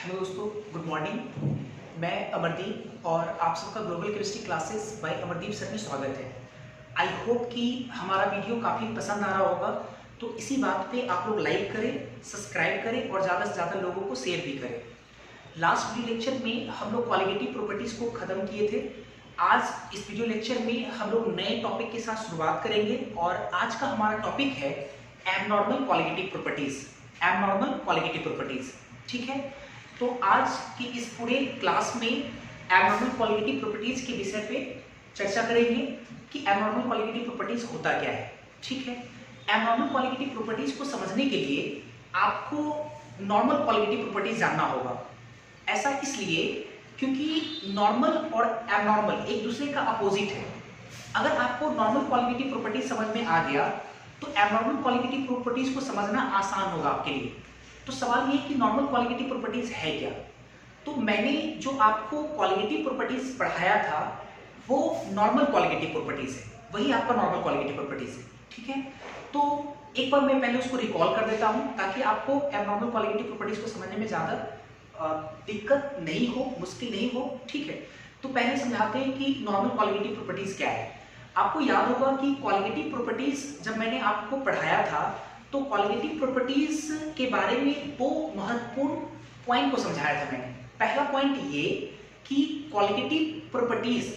Hello दोस्तों, good morning. मैं अमरदीप और आप सबका global chemistry classes bye Amardeep sir में स्वागत है। आई होप कि हमारा वीडियो काफ़ी पसंद आ रहा होगा, तो इसी बात पे आप लोग लाइक करें, सब्सक्राइब करें और ज़्यादा से ज़्यादा लोगों को शेयर भी करें। लास्ट वीडियो लेक्चर में हम लोग क्वालिटेटिव प्रॉपर्टीज़ को ख़त्म किए थे। आज इस वीडियो लेक्चर में हम लोग नए टॉपिक के साथ शुरुआत करेंगे और आज का हमारा टॉपिक है abnormal qualitative properties. Abnormal qualitative properties, ठीक है। तो आज की इस पूरे क्लास में एबनॉर्मल क्वालिटेटिव प्रॉपर्टीज के विषय पे चर्चा करेंगे कि एबनॉर्मल क्वालिटेटिव प्रॉपर्टीज होता क्या है, ठीक है। एबनॉर्मल क्वालिटेटिव प्रॉपर्टीज को समझने के लिए आपको नॉर्मल क्वालिटेटिव प्रॉपर्टीज जानना होगा। ऐसा इसलिए क्योंकि नॉर्मल और एबनॉर्मल एक दूसरे का अपोजिट है। अगर आपको नॉर्मल क्वालिटेटिव प्रॉपर्टीज समझ में आ गया तो एबनॉर्मल क्वालिटेटिव प्रॉपर्टीज को समझना आसान होगा आपके लिए। तो सवाल ये कि नॉर्मल क्वालिटेटिव प्रॉपर्टीज है क्या। तो मैंने जो आपको क्वालिटेटिव प्रॉपर्टीज पढ़ाया था वो नॉर्मल क्वालिटेटिव प्रॉपर्टीज है, वही आपका नॉर्मल क्वालिटेटिव प्रॉपर्टीज है, ठीक है। तो एक बार मैं पहले उसको रिकॉल कर देता हूं ताकि आपको एबनॉर्मल क्वालिटेटिव प्रॉपर्टीज को समझने में ज़्यादा दिक्कत नहीं हो, मुश्किल नहीं हो, ठीक है। तो पहले समझाते हैं कि नॉर्मल क्वालिटेटिव प्रॉपर्टीज क्या है। आपको याद होगा कि क्वालिटेटिव प्रॉपर्टीज जब मैंने आपको पढ़ाया था तो क्वालिटेटिव प्रॉपर्टीज के बारे में दो महत्वपूर्ण पॉइंट को समझाया था मैंने। पहला पॉइंट ये कि क्वालिटेटिव प्रॉपर्टीज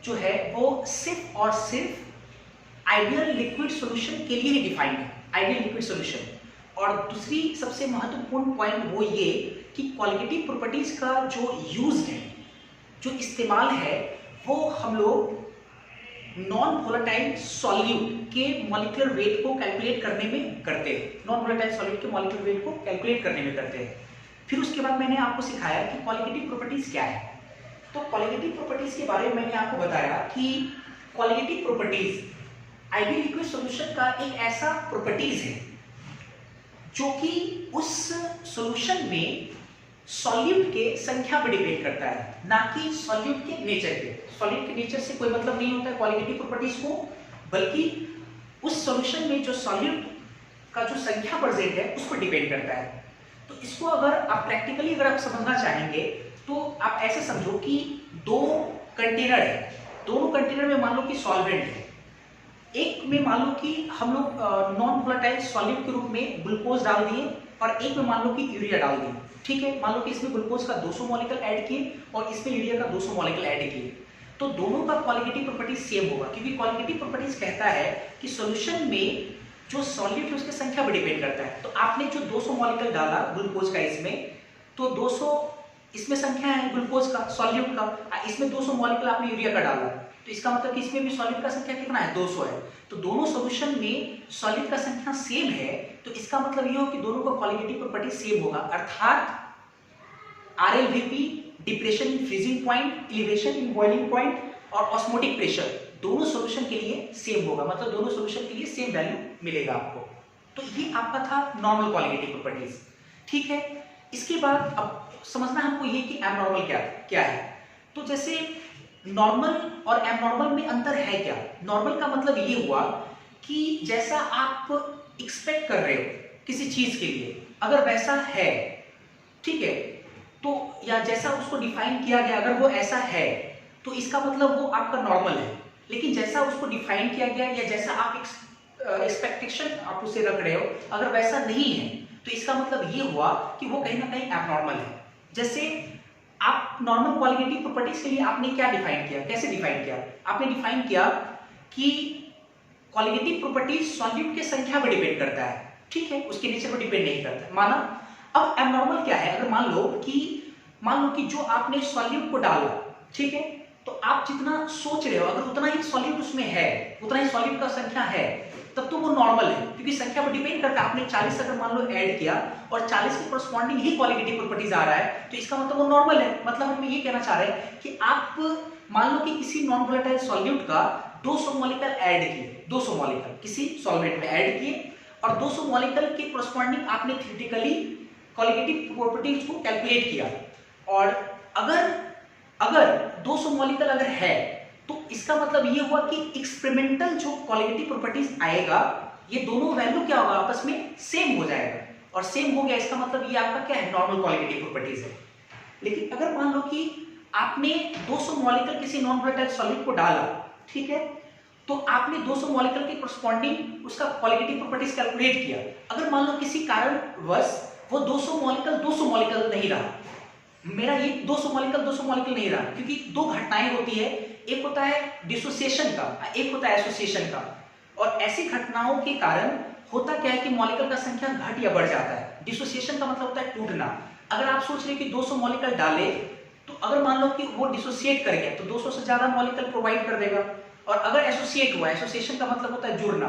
जो है वो सिर्फ और सिर्फ आइडियल लिक्विड सॉल्यूशन के लिए ही डिफाइंड है, आइडियल लिक्विड सॉल्यूशन। और दूसरी सबसे महत्वपूर्ण पॉइंट वो ये कि क्वालिटेटिव प्रॉपर्टीज का जो यूज है, जो इस्तेमाल है, वो हम लोग नॉन वोलेटाइल सॉल्यूट के मॉलिक्यूलर वेट को कैलकुलेट करने में करते हैं। नॉन वोलेटाइल सॉल्यूट के मॉलिक्यूलर वेट को कैलकुलेट करने में करते हैं। फिर उसके बाद मैंने आपको सिखाया कि क्वालिटेटिव प्रॉपर्टीज क्या है। तो क्वालिटेटिव प्रॉपर्टीज के बारे में मैंने आपको बताया कि qualitative properties ideal liquid solution का एक ऐसा प्रॉपर्टीज है जो कि उस सॉल्यूशन में सॉल्यूट के संख्या पर डिपेंड करता है, ना कि सॉल्यूट के नेचर पे। सॉल्यूट के नेचर से कोई मतलब नहीं होता है क्वालिटेटिव प्रॉपर्टीज को, बल्कि उस सॉल्यूशन में जो सॉल्यूट का जो संख्या प्रेजेंट है उस पर डिपेंड करता है। तो इसको अगर आप प्रैक्टिकली अगर आप समझना चाहेंगे तो आप ऐसे समझो कि दो कंटेनर है, दोनों कंटेनर में मान लो कि सॉल्वेंट है। एक में मान लो कि हम लोग नॉन वोलेटाइल सॉल्यूट के रूप में ग्लूकोज डाल दिए और एक में मान लो कि यूरिया डाल दिए, ठीक है। मान लो कि इसमें ग्लूकोज का 200 मॉलिक्यूल ऐड किए और इसमें यूरिया का 200 मॉलिक्यूल ऐड किए, तो दोनों का क्वालिटेटिव प्रॉपर्टीज सेम होगा, क्योंकि क्वालिटेटिव प्रॉपर्टीज कहता है कि सॉल्यूशन में जो सॉल्यूट है उसकी संख्या पर डिपेंड करता है। तो आपने जो 200 मॉलिक्यूल डाला ग्लूकोज का इसमें, तो 200 इसमें संख्या है ग्लूकोज का, सॉल्यूट का, इसमें 200 मॉलिक्यूल आपने यूरिया का डाला, तो इसका मतलब कि इसमें भी सॉल्यूट का संख्या कितना है, 200 है। तो दोनों सॉल्यूशन में सॉल्यूट का संख्या सेम है, तो इसका मतलब ये हो कि दोनों का क्वालिटेटिव प्रॉपर्टी सेम होगा। अर्थात RLVP, depression in freezing point, elevation in boiling point और ऑस्मोटिक प्रेशर दोनों सॉल्यूशन के लिए सेम होगा, मतलब दोनों सॉल्यूशन के लिए सेम वैल्यू मिलेगा आपको। तो ये आपका था नॉर्मल क्वालिटेटिव प्रॉपर्टीज, ठीक है। इसके बाद अब समझना हमको ये कि एबनॉर्मल क्या है। तो जैसे नॉर्मल और एबनॉर्मल में अंतर है क्या। नॉर्मल का मतलब ये हुआ कि जैसा आप एक्सपेक्ट कर रहे हो किसी चीज के लिए, अगर वैसा है, ठीक है, तो या जैसा उसको डिफाइन किया गया अगर वो ऐसा है तो इसका मतलब वो आपका नॉर्मल है। लेकिन जैसा उसको डिफाइन किया गया या जैसा आप एक्सपेक्टेशन आप उसे रख रहे हो अगर वैसा नहीं है तो इसका मतलब ये हुआ कि वो कहीं ना कहीं एबनॉर्मल है। जैसे आप नॉर्मल क्वालिटेटिव प्रॉपर्टीज के लिए आपने क्या डिफाइन किया, कैसे डिफाइन किया, आपने डिफाइन किया कि क्वालिटेटिव प्रॉपर्टीज सॉल्यूट के संख्या पर डिपेंड करता है, ठीक है, उसके नेचर पर डिपेंड नहीं करता, माना। अब एबनॉर्मल क्या है, अगर मान लो कि जो आपने सॉल्यूट को डाला, ठीक है, तो आप जितना सोच रहे हो अगर उतना ही सॉल्यूट उसमें है, उतना ही सॉल्यूट का संख्या है, तब तो वो नॉर्मल है, क्योंकि संख्या पर डिपेंड करता है। आपने 40 अगर मान लो ऐड किया और 40 के करस्पॉन्डिंग ही क्वालिटेटिव प्रॉपर्टीज आ रहा है, तो इसका मतलब वो नॉर्मल है। मतलब हम ये कहना चाह रहे हैं कि आप मान लो कि किसी नॉन वोलेटाइल सॉल्यूट का 200 मॉलिक्यूल ऐड किए, 200 मॉलिक्यूल किसी सॉल्वेंट में ऐड किए और 200 मॉलिक्यूल के करस्पॉन्डिंग आपने थ्योरेटिकली क्वालिटेटिव प्रॉपर्टीज को कैलकुलेट किया। और अगर 200 मॉलिक्यूल अगर है तो इसका मतलब ये हुआ कि एक्सपेरिमेंटल जो क्वालिटेटिव प्रॉपर्टीज आएगा ये दोनों वैल्यू क्या होगा, आपस में सेम हो जाएगा। और सेम हो गया इसका मतलब ये आपका क्या है, नॉर्मल क्वालिटेटिव प्रॉपर्टीज है, लेकिन अगर मान लो कि आपने 200 मॉलिक्यूल किसी नॉन वोलेटाइल सॉलिड को डाला, ठीक है, तो आपने 200 मॉलिक्यूल के करस्पॉन्डिंग उसका क्वालिटेटिव प्रॉपर्टीज कैलकुलेट किया। अगर मान लो किसी कारणवश वो 200 मॉलिक्यूल नहीं रहा, मेरा ये 200 मॉलिक्यूल नहीं रहा, क्योंकि दो घटनाएं होती है, एक होता है डिसोसिएशन का, एक होता है एसोसिएशन का। और ऐसी घटनाओं के कारण होता क्या है कि मॉलिक्यूल का संख्या घट या बढ़ जाता है। डिसोसिएशन का मतलब होता है टूटना। अगर आप सोच रहे कि 200 मॉलिक्यूल डाले, तो अगर मान लो कि वो डिसोसिएट कर गया तो 200 से ज्यादा मॉलिक्यूल प्रोवाइड कर देगा। और अगर एसोसिएट हुआ, एसोसिएशन का मतलब होता है जुड़ना,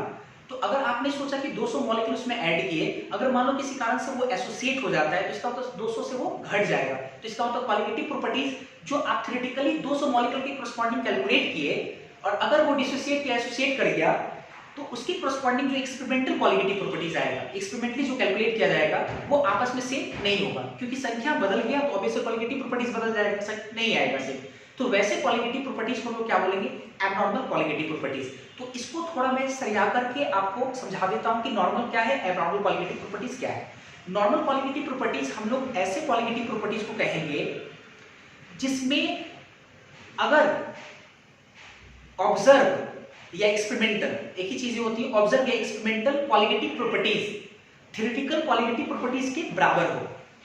तो अगर आपने सोचा कि 200 मॉलिक्यूल उसमें ऐड किए, अगर मान लो किसी कारण से वो एसोसिएट हो जाता है, तो इसका मतलब 200 से वो घट जाएगा। तो इसका मतलब क्वालिटेटिव प्रॉपर्टीज जो आप थ्योरेटिकली 200 मॉलिक्यूल के करस्पॉन्डिंग कैलकुलेट किए, और अगर वो डिसोसिएट या एसोसिएट कर गया, तो उसकी करस्पॉन्डिंग जो एक्सपेरिमेंटल क्वालिटेटिव प्रॉपर्टीज आएगा, एक्सपेरिमेंटली जो कैलकुलेट किया जाएगा, वो आपस में सेम नहीं होगा, क्योंकि संख्या बदल गया तो ऑब्वियसली क्वालिटेटिव प्रॉपर्टीज बदल जाएगा, नहीं आएगा सेम। तो वैसे क्वालिटेटिव प्रॉपर्टीज को हम लोग क्या बोलेंगे? Abnormal qualitative properties. तो इसको थोड़ा मैं सरिया करके आपको समझा देता हूं कि नॉर्मल क्या है, एबनॉर्मल क्वालिटेटिव प्रॉपर्टीज क्या है। नॉर्मल क्वालिटेटिव प्रॉपर्टीज हम लोग ऐसे क्वालिटेटिव प्रॉपर्टीज को कहेंगे जिसमें अगर ऑब्जर्व या एक्सपेरिमेंटल, एक ही चीजें होती है, ऑब्जर्व या experimental qualitative properties theoretical qualitative properties के बराबर हो।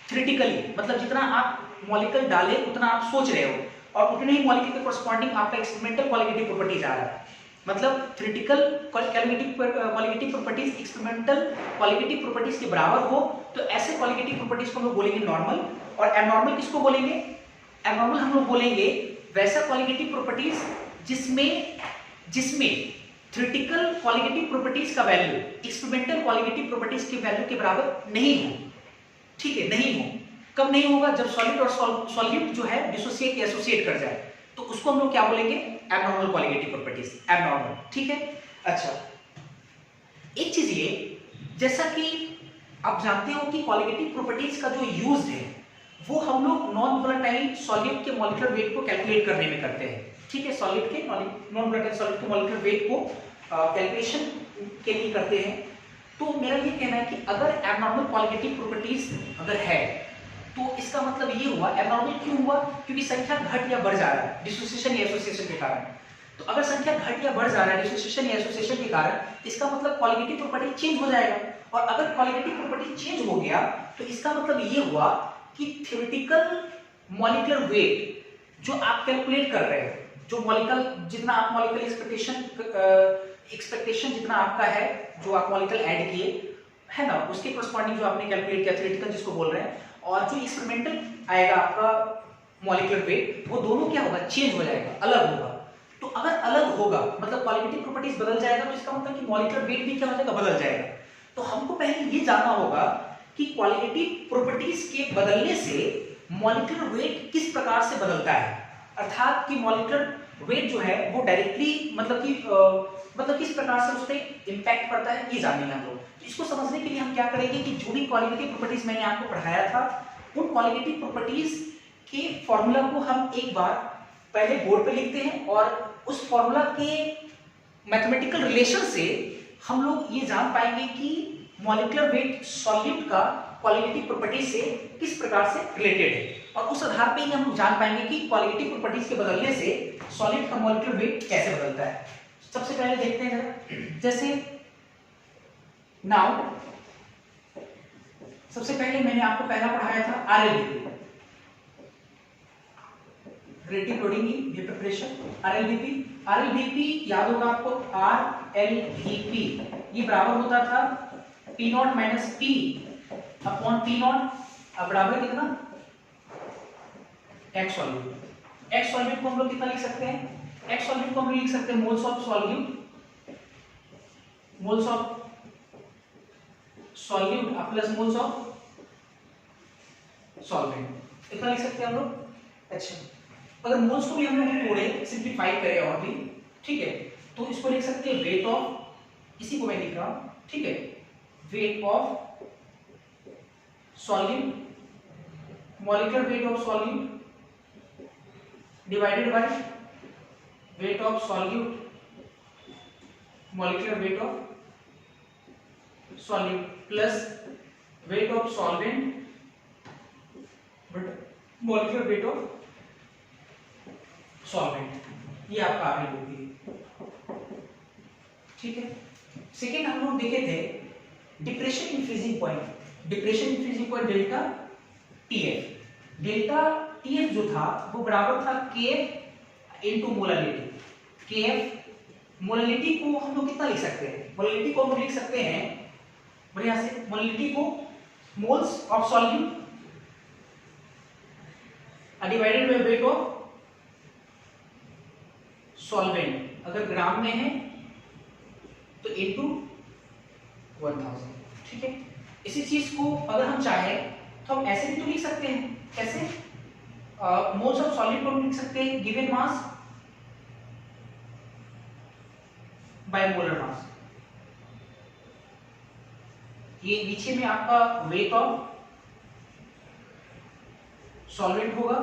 थ्योरेटिकली मतलब जितना आप मॉलिक्यूल डाले उतना आप सोच रहे हो, और उतने ही मॉलिक्यूल के कॉरस्पॉन्डिंग आपका एक्सपेरिमेंटल क्वालिटेटिव प्रॉपर्टीज आ रहा है। मतलब theoretical qualitative properties experimental qualitative properties के बराबर हो, तो ऐसे क्वालिटेटिव प्रॉपर्टीज को हम लोग बोलेंगे नॉर्मल। और एबनॉर्मल किसको बोलेंगे? एबनॉर्मल हम लोग बोलेंगे वैसा क्वालिटेटिव प्रॉपर्टीज जिसमें थ्योरेटिकल क्वालिटेटिव प्रॉपर्टीज का वैल्यू एक्सपेरिमेंटल क्वालिटेटिव प्रॉपर्टीज के वैल्यू के बराबर नहीं हो। ठीक है, नहीं हो। कब नहीं होगा? जब सॉलिड और सॉल्यूट जो है डिसोसिएट या एसोसिएट कर जाए, तो उसको हम लोग क्या बोलेंगे? Abnormal qualitative properties, abnormal. ठीक है। अच्छा, एक चीज ये, जैसा कि आप जानते हो कि क्वालिटेटिव प्रॉपर्टीज का जो यूज है वो हम लोग नॉन वोलेटाइल सॉलिड के मॉलिक्यूलर वेट को कैलकुलेट करने में करते हैं। ठीक है, सॉलिड के नॉन वोलेटाइल सॉलिड के मॉलिक्यूलर वेट को कैलकुलेशन के लिए करते हैं। तो मेरा ये कहना है कि अगर एबनॉर्मल क्वालिटेटिव प्रॉपर्टीज अगर है, तो इसका मतलब ये हुआ, एबनॉर्मल क्यों हुआ? क्योंकि संख्या घट या बढ़ जा रहा है डिसोसिएशन या एसोसिएशन के कारण। तो अगर संख्या घट या बढ़ जा रहा है डिसोसिएशन या एसोसिएशन के कारण, इसका मतलब क्वालिटेटिव प्रॉपर्टी चेंज हो जाएगा। और अगर क्वालिटेटिव प्रॉपर्टी चेंज हो गया, तो इसका मतलब ये हुआ कि थ्योरेटिकल मॉलिक्यूलर वेट जो आप कैलकुलेट कर रहे हो, जो मॉलिक्यूल जितना आप मॉलिक्यूलर एक्सपेक्टेशन जितना आपका है, जो आप मॉलिक्यूल ऐड किए है ना, उसके करस्पॉन्डिंग जो आपने कैलकुलेट किया थ्योरेटिकल जिसको बोल रहे हैं, और जो एक्सपेरिमेंटल आएगा आपका मॉलिक्यूलर वेट, वो दोनों क्या होगा? चेंज हो जाएगा, अलग होगा। तो अगर अलग होगा मतलब क्वालिटेटिव प्रॉपर्टीज बदल जाएगा, तो इसका मतलब कि मॉलिक्यूलर वेट भी क्या हो जाएगा? बदल जाएगा। तो हमको पहले ये जानना होगा कि क्वालिटेटिव प्रॉपर्टीज के बदलने से मॉलिक्यूलर वेट किस प्रकार से बदलता है, अर्थात कि मॉलिक्यूलर वेट जो है वो डायरेक्टली मतलब किस प्रकार से उस पर इंपैक्ट पड़ता है, ये जानेंगे हम लोग। तो इसको समझने के लिए हम क्या करेंगे कि जो भी क्वालिटेटिव प्रॉपर्टीज मैंने आपको पढ़ाया था, उन क्वालिटेटिव प्रॉपर्टीज के फॉर्मूला को हम एक बार पहले बोर्ड पे लिखते हैं, और उस फॉर्मूला के मैथमेटिकल रिलेशन से हम लोग ये जान पाएंगे कि मॉलिक्यूलर वेट सॉल्यूट का क्वालिटेटिव प्रॉपर्टीज से किस प्रकार से रिलेटेड है, और उस आधार पे ही हम जान पाएंगे कि क्वालिटेटिव प्रॉपर्टीज के बदलने से सॉलिड का मॉलिक्यूलर वेट कैसे बदलता है। सबसे पहले देखते हैं जरा, जैसे नाउ सबसे पहले मैंने आपको पहला पढ़ाया था RLVP, relative loading in vapour pressure, RLVP याद होगा आपको, आरएलवीपी ये बराबर होता था P nought minus P upon P nought, बराबर कितना? X solute. एक्स सॉल्यूट को हम लोग कितना लिख सकते हैं? एक्स सॉल्यूट को हम लिख सकते हैं moles of solute, moles of solute plus moles of solvent, इतना लिख सकते हैं हम लोग। अच्छा, अगर मोल्स को भी हम लोग थोड़े सिंप्लीफाई करें और भी, ठीक है, तो इसको लिख सकते हैं वेट ऑफ, इसी को मैं लिख रहा हूं, ठीक है, weight of solute, molecular weight of solute divided by weight of solute, molecular weight of solute plus weight of solvent molecular weight of solvent, ये आपका आगे होगी। ठीक है, सेकेंड हम लोग देखे थे depression in freezing point. Depression in freezing point delta TF. Delta TF जो था वो बराबर था KF into molality. KF molality को हम लोग कितना लिख सकते हैं? मोलालिटी को हम लोग लिख सकते हैं बढ़िया से, मोलालिटी को moles of solute divided by weight of solvent, अगर ग्राम में है तो इनटू 1000। ठीक है, इसी चीज को अगर हम चाहें तो हम ऐसे भी तो लिख सकते हैं। कैसे? मोल्स ऑफ सॉलिड को लिख सकते हैं given mass by molar mass. ये नीचे में आपका वेट ऑफ सॉल्वेंट होगा,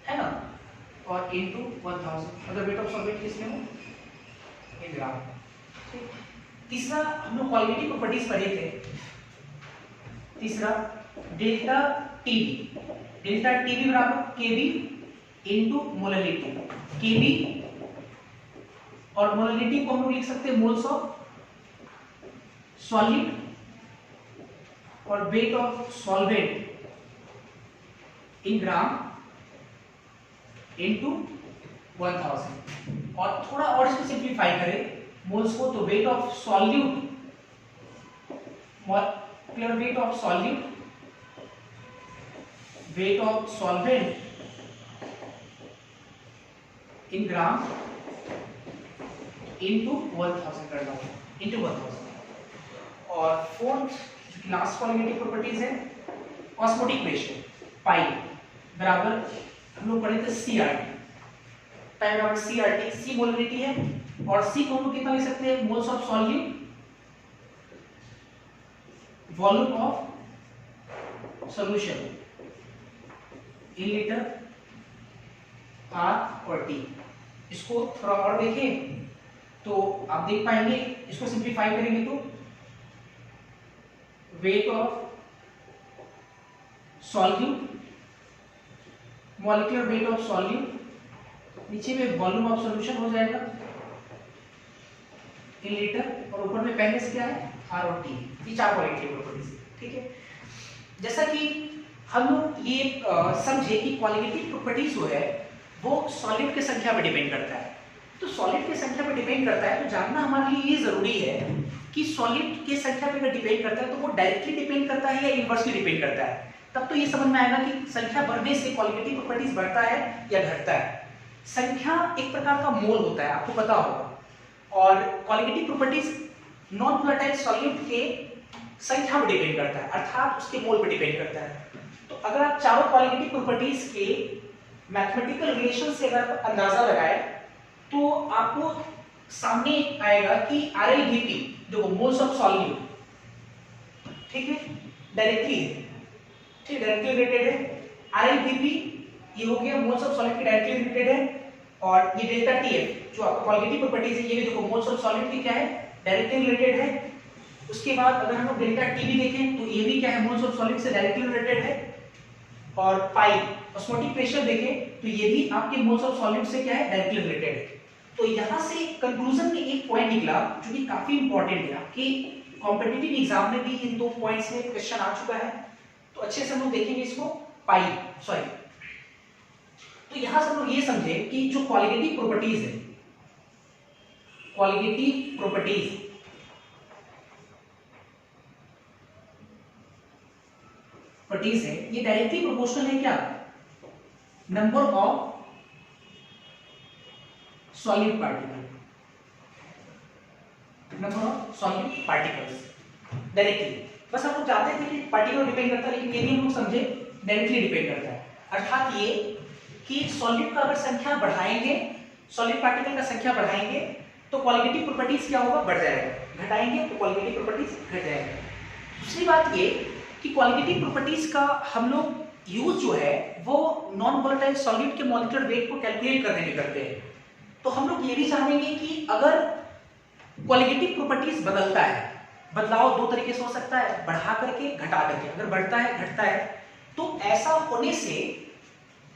है ना, और इनटू 1000 अगर वेट ऑफ सॉल्वेंट किसमें हो, इन ग्राम। तीसरा हम लोग क्वालिटी प्रॉपर्टीज पढ़े थे। तीसरा डेल्टा टीबी। डेल्टा टीबी बराबर केबी इनटू मोलालिटी। केबी और मोलालिटी को हम लोग लिख सकते हैं मोल्स ऑफ सॉलिड और weight of solvent in gram into 1000। और थोड़ा और इसको सिंप्लीफाई करें मोल्स को, तो weight of solute, molecular weight of solute, weight of solvent in gram into 1000 कर दो, इनटू 1000। और फोर्थ लास्ट क्वालिटेटिव प्रॉपर्टीज है ऑस्मोटिक रेशियो। पाई बराबर हम लोग पढ़े थे सीआरटी। पाई बराबर सीआरटी, सी मोलरिटी है और सी को हम लोग कितना लिख सकते हैं? Moles of solute, volume of solution in litre, R और टी। इसको थोड़ा और देखें तो आप देख पाएंगे, इसको सिंप्लीफाई करेंगे तो weight of solute, molecular weight of solute, नीचे में वॉल्यूम ऑफ सॉल्यूशन हो जाएगा इन लीटर, और ऊपर में पहले से क्या है? आर और टी। ये चार क्वालिटेटिव प्रॉपर्टीज। ठीक है, जैसा कि हम लोग ये समझे कि क्वालिटेटिव प्रॉपर्टीज जो है वो सॉलिड की संख्या पर डिपेंड करता है। तो सॉलिड की संख्या पर डिपेंड करता है तो जानना हमारे लिए ये जरूरी है कि सॉलिड की संख्या पर डिपेंड करता है तो वो डायरेक्टली डिपेंड करता है या इनवर्सली डिपेंड करता है। तब तो ये समझ में आएगा कि संख्या बढ़ने से क्वालिटेटिव प्रॉपर्टीज बढ़ता है या घटता है। संख्या एक प्रकार का मोल होता है, आपको पता होगा, और qualitative properties non volatile solute के संख्या पर डिपेंड करता है, अर्थात उसके मोल पर डिपेंड करता है। तो अगर आप चारों क्वालिटेटिव प्रॉपर्टीज के मैथमेटिकल रिलेशन से अगर अंदाजा लगाए तो आपको सामने आएगा कि RLVP देखो मोल्स ऑफ सॉल्यूट, ठीक है, डायरेक्टली है, ठीक, डायरेक्टली रिलेटेड है। RLVP ये हो गया मोल्स ऑफ सॉलिड के डायरेक्टली रिलेटेड है, और ये डेल्टा TF जो आपका क्वालिटेटिव प्रॉपर्टीज है ये भी देखो मोल्स ऑफ सॉलिड की क्या है? डायरेक्टली रिलेटेड है। उसके बाद अगर हम लोग डेल्टा TB देखें तो ये भी क्या है? मोल्स ऑफ सॉलिड से डायरेक्टली रिलेटेड है। और पाई ऑस्मोटिक प्रेशर देखें तो ये भी आपके मोल्स ऑफ सॉलिड से क्या है? डायरेक्टली रिलेटेड है। तो यहां से कंक्लूजन में एक पॉइंट निकला जो कि काफी इंपॉर्टेंट है, आपके कॉम्पिटिटिव एग्जाम में भी इन दो पॉइंट्स में क्वेश्चन आ चुका है, तो अच्छे से हम लोग देखेंगे इसको। पाई सॉरी, तो यहां से हम लोग ये समझे कि जो क्वालिटेटिव प्रॉपर्टीज है, क्वालिटेटिव प्रॉपर्टीज है ये डायरेक्टली प्रोपोर्शनल है क्या? Number of solid particle, number of solid particles directly. बस हम लोग जानते थे कि पार्टिकल डिपेंड करता है, लेकिन ये भी हम लोग समझे डायरेक्टली डिपेंड करता है। अर्थात ये कि सॉलिड का अगर संख्या बढ़ाएंगे, सॉलिड पार्टिकल का संख्या बढ़ाएंगे तो क्वालिटेटिव प्रॉपर्टीज क्या होगा? बढ़ जाएगा, घटाएंगे तो क्वालिटेटिव प्रॉपर्टीज घट जाएगा। दूसरी बात ये कि क्वालिटेटिव प्रॉपर्टीज का हम लोग यूज जो है वो नॉन वोलेटाइल सॉलिड के मॉलिक्यूलर वेट को कैलकुलेट करने में करते हैं। तो हम लोग ये भी जानेंगे कि अगर क्वालिटेटिव प्रॉपर्टीज बदलता है, बदलाव दो तरीके से हो सकता है, बढ़ा करके, घटा करके। अगर बढ़ता है, घटता है, तो ऐसा होने से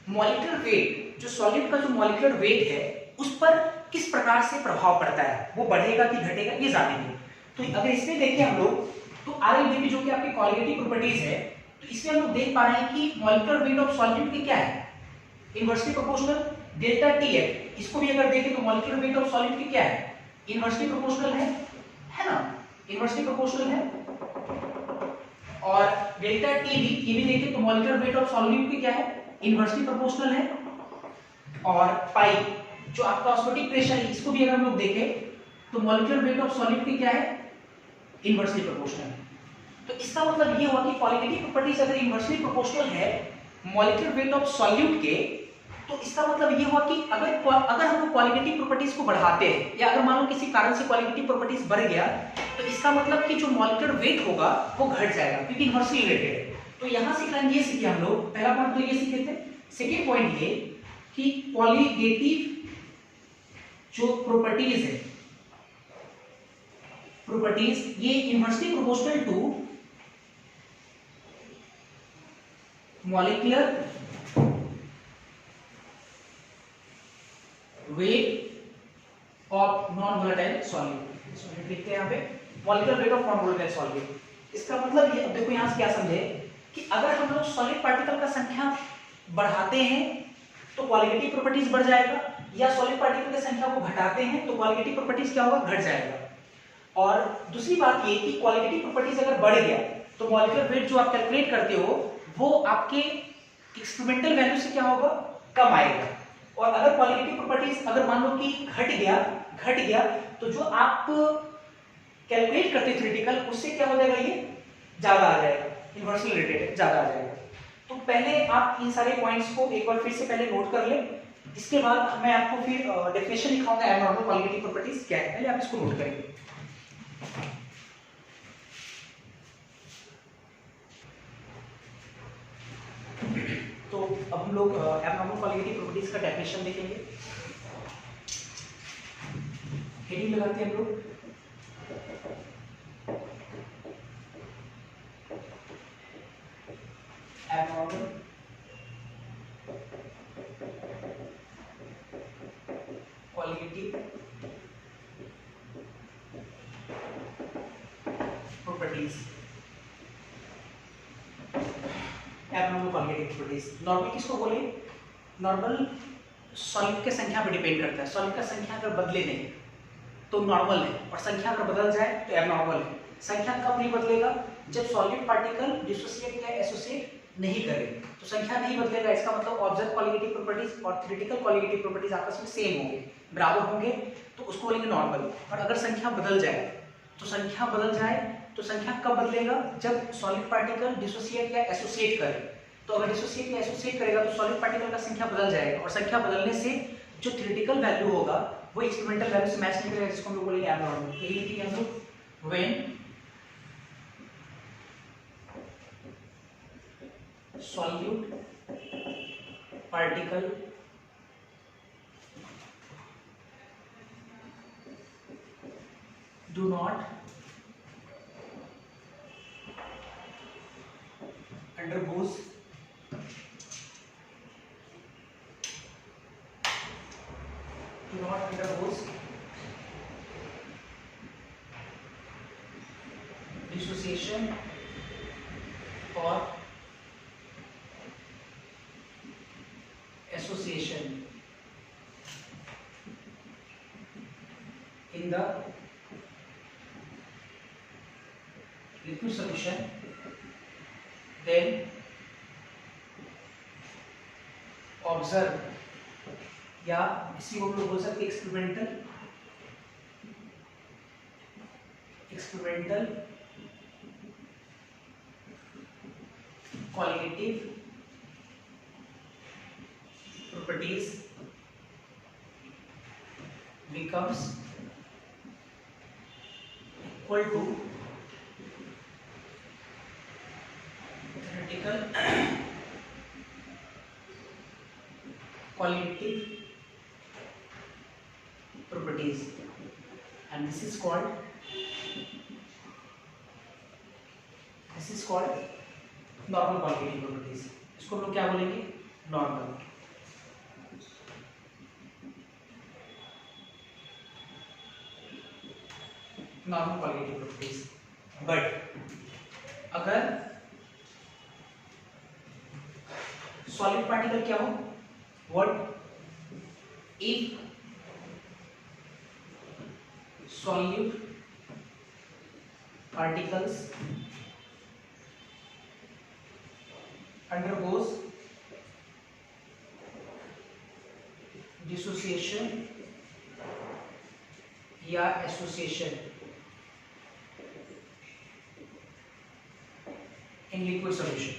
मॉलिक्यूलर वेट, जो सॉलिड का जो मॉलिक्यूलर वेट है उस पर किस प्रकार से प्रभाव पड़ता है, वो बढ़ेगा कि घटेगा, ये जानेंगे। तो अगर इसमें देखें हम लोग, तो RLDP जो कि आपकी क्वालिटेटिव प्रॉपर्टीज है, तो इसमें हम लोग देख पा रहे हैं कि मॉलिक्यूलर वेट ऑफ सॉलिड की क्या है, इनवर्सली प्रोपोर्शनल डेल्टा TF। इसको भी अगर देखें तो मॉलिक्यूलर वेट ऑफ सॉलिड की क्या है, इनवर्सली प्रोपोर्शनल है ना, इनवर्सली प्रोपोर्शनल है। और डेल्टा T भी, ये भी देखें तो मॉलिक्यूलर वेट ऑफ सॉल्यूट की क्या है, इनवर्सली प्रोपोर्शनल है। और पाई जो आपका ऑस्मोटिक प्रेशर है, इसको भी अगर हम लोग देखें तो मॉलिक्यूलर वेट ऑफ सॉलिड की क्या है, इनवर्सली प्रोपोर्शनल है। तो इसका मतलब ये हुआ कि क्वालिटेटिव प्रॉपर्टीज अगर इनवर्सली प्रोपोर्शनल है मॉलिक्यूलर वेट ऑफ सॉल्यूट के, तो इसका मतलब ये हुआ कि अगर हम लोग क्वालिटेटिव प्रॉपर्टीज को बढ़ाते हैं, या अगर मान लो किसी कारण से क्वालिटेटिव प्रॉपर्टीज बढ़ गया, तो इसका मतलब कि जो मॉलिक्यूलर वेट होगा वो घट जाएगा, क्योंकि इनवर्सली रिलेटेड है। तो यहां से ये सीखे हम लोग, पहला पॉइंट तो ये सीखे थे। सेकेंड पॉइंट ये कि क्वालिटेटिव जो प्रॉपर्टीज है, प्रॉपर्टीज ये inversely proportional to molecular weight of non volatile solute लिखते हैं यहाँ पे, molecular weight of non volatile solute. इसका मतलब ये, अब देखो यहाँ से क्या समझे कि अगर हम लोग सॉलिड पार्टिकल का संख्या बढ़ाते हैं तो क्वालिटेटिव प्रॉपर्टीज बढ़ जाएगा, या सॉलिड पार्टिकल की संख्या को घटाते हैं तो क्वालिटेटिव प्रॉपर्टीज क्या होगा, घट जाएगा। और दूसरी बात ये कि क्वालिटेटिव प्रॉपर्टीज अगर बढ़ गया तो मॉलिक्यूलर वेट जो आप कैलकुलेट करते हो वो आपके एक्सपेरिमेंटल वैल्यू से क्या होगा, कम आएगा। और अगर क्वालिटेटिव प्रॉपर्टीज अगर मान लो कि घट गया तो जो आप कैलकुलेट करते थ्योरेटिकल उससे क्या हो जाएगा, ये ज्यादा आ जाएगा, इनवर्सली रिलेटेड ज्यादा आ जाएगा। तो पहले आप इन सारे पॉइंट्स को एक बार फिर से पहले नोट कर ले, इसके बाद मैं आपको फिर डेफिनेशन लिखाऊंगा एबनॉर्मल क्वालिटेटिव प्रॉपर्टीज क्या है, पहले आप इसको नोट करेंगे। तो अब हम लोग एबनॉर्मल क्वालिटेटिव प्रॉपर्टीज का डेफिनेशन देखेंगे। हेडिंग लगाते हैं हम लोग, abnormal qualitative properties, abnormal qualitative properties. Normal किसको बोले, नॉर्मल सॉलिड के संख्या पर डिपेंड करता है, सॉलिड का संख्या अगर बदले नहीं तो नॉर्मल है, और संख्या अगर बदल जाए तो एबनॉर्मल है। संख्या कब नहीं बदलेगा, जब सॉलिड पार्टिकल डिसोसिएट या एसोसिएट नहीं करे, तो संख्या नहीं बदलेगा। इसका मतलब ऑब्जर्व क्वालिटेटिव प्रॉपर्टीज और थ्योरेटिकल क्वालिटेटिव प्रॉपर्टीज आपस में सेम होंगे, बराबर होंगे, तो उसको बोलेंगे नॉर्मल। और अगर संख्या बदल जाए तो संख्या कब बदलेगा, जब सॉलिड पार्टिकल डिसोसिएट या एसोसिएट करे। तो अगर डिसोसिएट या एसोसिएट करेगा तो सॉलिड पार्टिकल का संख्या बदल जाएगा, और संख्या बदलने से जो थ्योरेटिकल वैल्यू होगा वो एक्सपेरिमेंटल वैल्यू से मैच नहीं करेगा, जिसको हम लोग बोलेंगे एबनॉर्मल। यही लिखेंगे हम लोग, when solute particle do not undergoes dissociation or association in the liquid solution, then observe, या इसी को हम लोग बोल सकते हैं experimental qualitative properties becomes equal to theoretical qualitative properties, and this is called normal qualitative properties, इसको हम लोग क्या बोलेंगे, normal. Normal qualitative properties. But अगर सॉलिड पार्टिकल क्या हो, what if solute particles undergoes dissociation या association in liquid solution,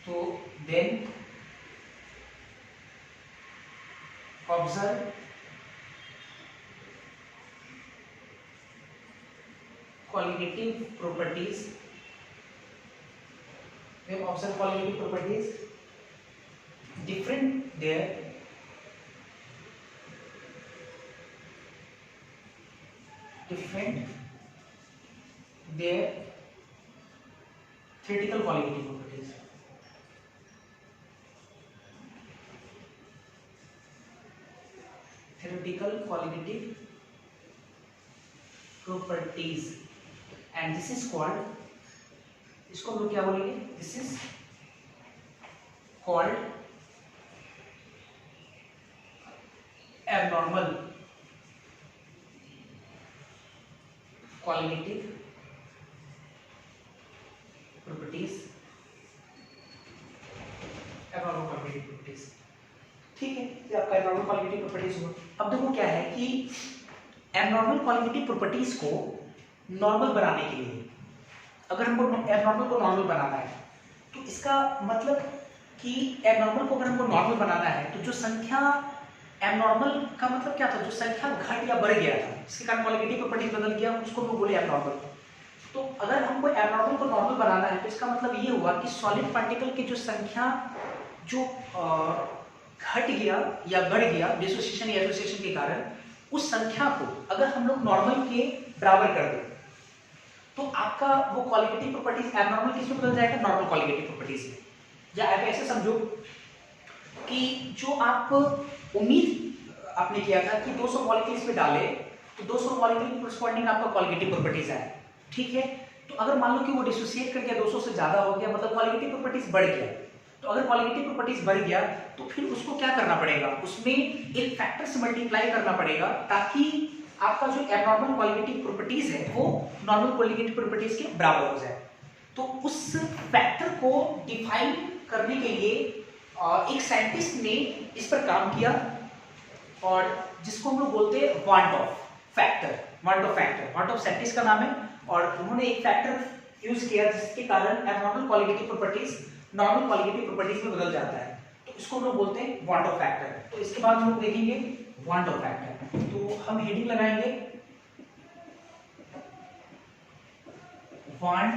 तो then observe qualitative properties, we observe qualitative properties different their theoretical qualitative properties, theoretical qualitative properties, and this is called, इसको हम लोग क्या बोलेंगे, this is called abnormal qualitative properties, abnormal qualitative properties। ठीक है, ये आपका abnormal qualitative properties हुआ। अब देखो क्या है कि abnormal qualitative properties को नॉर्मल बनाने के लिए, अगर हमको एबनॉर्मल को नॉर्मल बनाना है, तो इसका मतलब कि एबनॉर्मल को अगर हमको नॉर्मल बनाना है, तो जो संख्या एबनॉर्मल का मतलब क्या था, जो संख्या घट या बढ़ गया था, इसके कारण क्वालिटेटिव प्रॉपर्टीज बदल गया, उसको हम बोले एबनॉर्मल। तो अगर हमको एबनॉर्मल को नॉर्मल बनाना है, तो इसका मतलब ये हुआ कि सॉलिड पार्टिकल की जो संख्या जो घट गया या बढ़ गया डिसोसिएशन या एसोसिएशन के कारण, उस संख्या को अगर हम लोग नॉर्मल के बराबर कर दें, तो आपका वो क्वालिटेटिव प्रॉपर्टीज एबनॉर्मल किसमें बदल जाएगा, नॉर्मल क्वालिटेटिव प्रॉपर्टीज में। या आप ऐसे समझो कि जो आप उम्मीद आपने किया था कि 200 मॉलिक्यूल्स में डाले, तो 200 मॉलिक्यूल के कोरस्पॉन्डिंग आपका क्वालिटेटिव प्रॉपर्टीज है, ठीक है। तो अगर मान लो कि वो डिसोसिएट कर गया, 200 से ज्यादा हो गया, मतलब क्वालिटेटिव प्रॉपर्टीज बढ़ गया। तो अगर क्वालिटेटिव प्रॉपर्टीज बढ़ गया, तो फिर उसको क्या करना पड़ेगा, उसमें एक फैक्टर से मल्टीप्लाई करना पड़ेगा, ताकि आपका जो एबनॉर्मल क्वालिटेटिव प्रॉपर्टीज है वो नॉर्मल क्वालिटेटिव प्रॉपर्टीज के बराबर हो जाए। तो उस फैक्टर को डिफाइन करने के लिए एक साइंटिस्ट ने इस पर काम किया, और जिसको हम लोग बोलते हैं want of factor. Want of scientist का नाम है, और उन्होंने एक फैक्टर यूज किया जिसके कारण abnormal qualitative properties normal qualitative properties में बदल जाता है। तो इसको हम लोग बोलते हैं वांट ऑफ फैक्टर। तो इसके बाद हम लोग देखेंगे वांट ऑफ फैक्टर। तो हम हेडिंग लगाएंगे वांट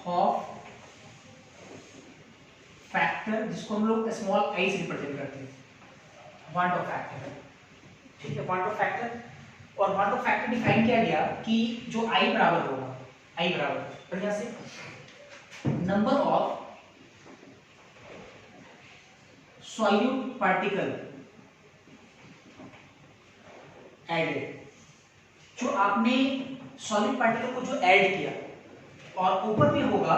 ऑफ फैक्टर, जिसको हम लोग स्मॉल आई से रिप्रेजेंट करते हैं, वांट ऑफ फैक्टर, ठीक है। वांट ऑफ फैक्टर, और वांट ऑफ फैक्टर डिफाइन किया गया कि जो आई बराबर होगा, आई बराबर बढ़िया से number of solute particle added, जो आपने सॉलिड पार्टिकल को जो ऐड किया, और ऊपर में होगा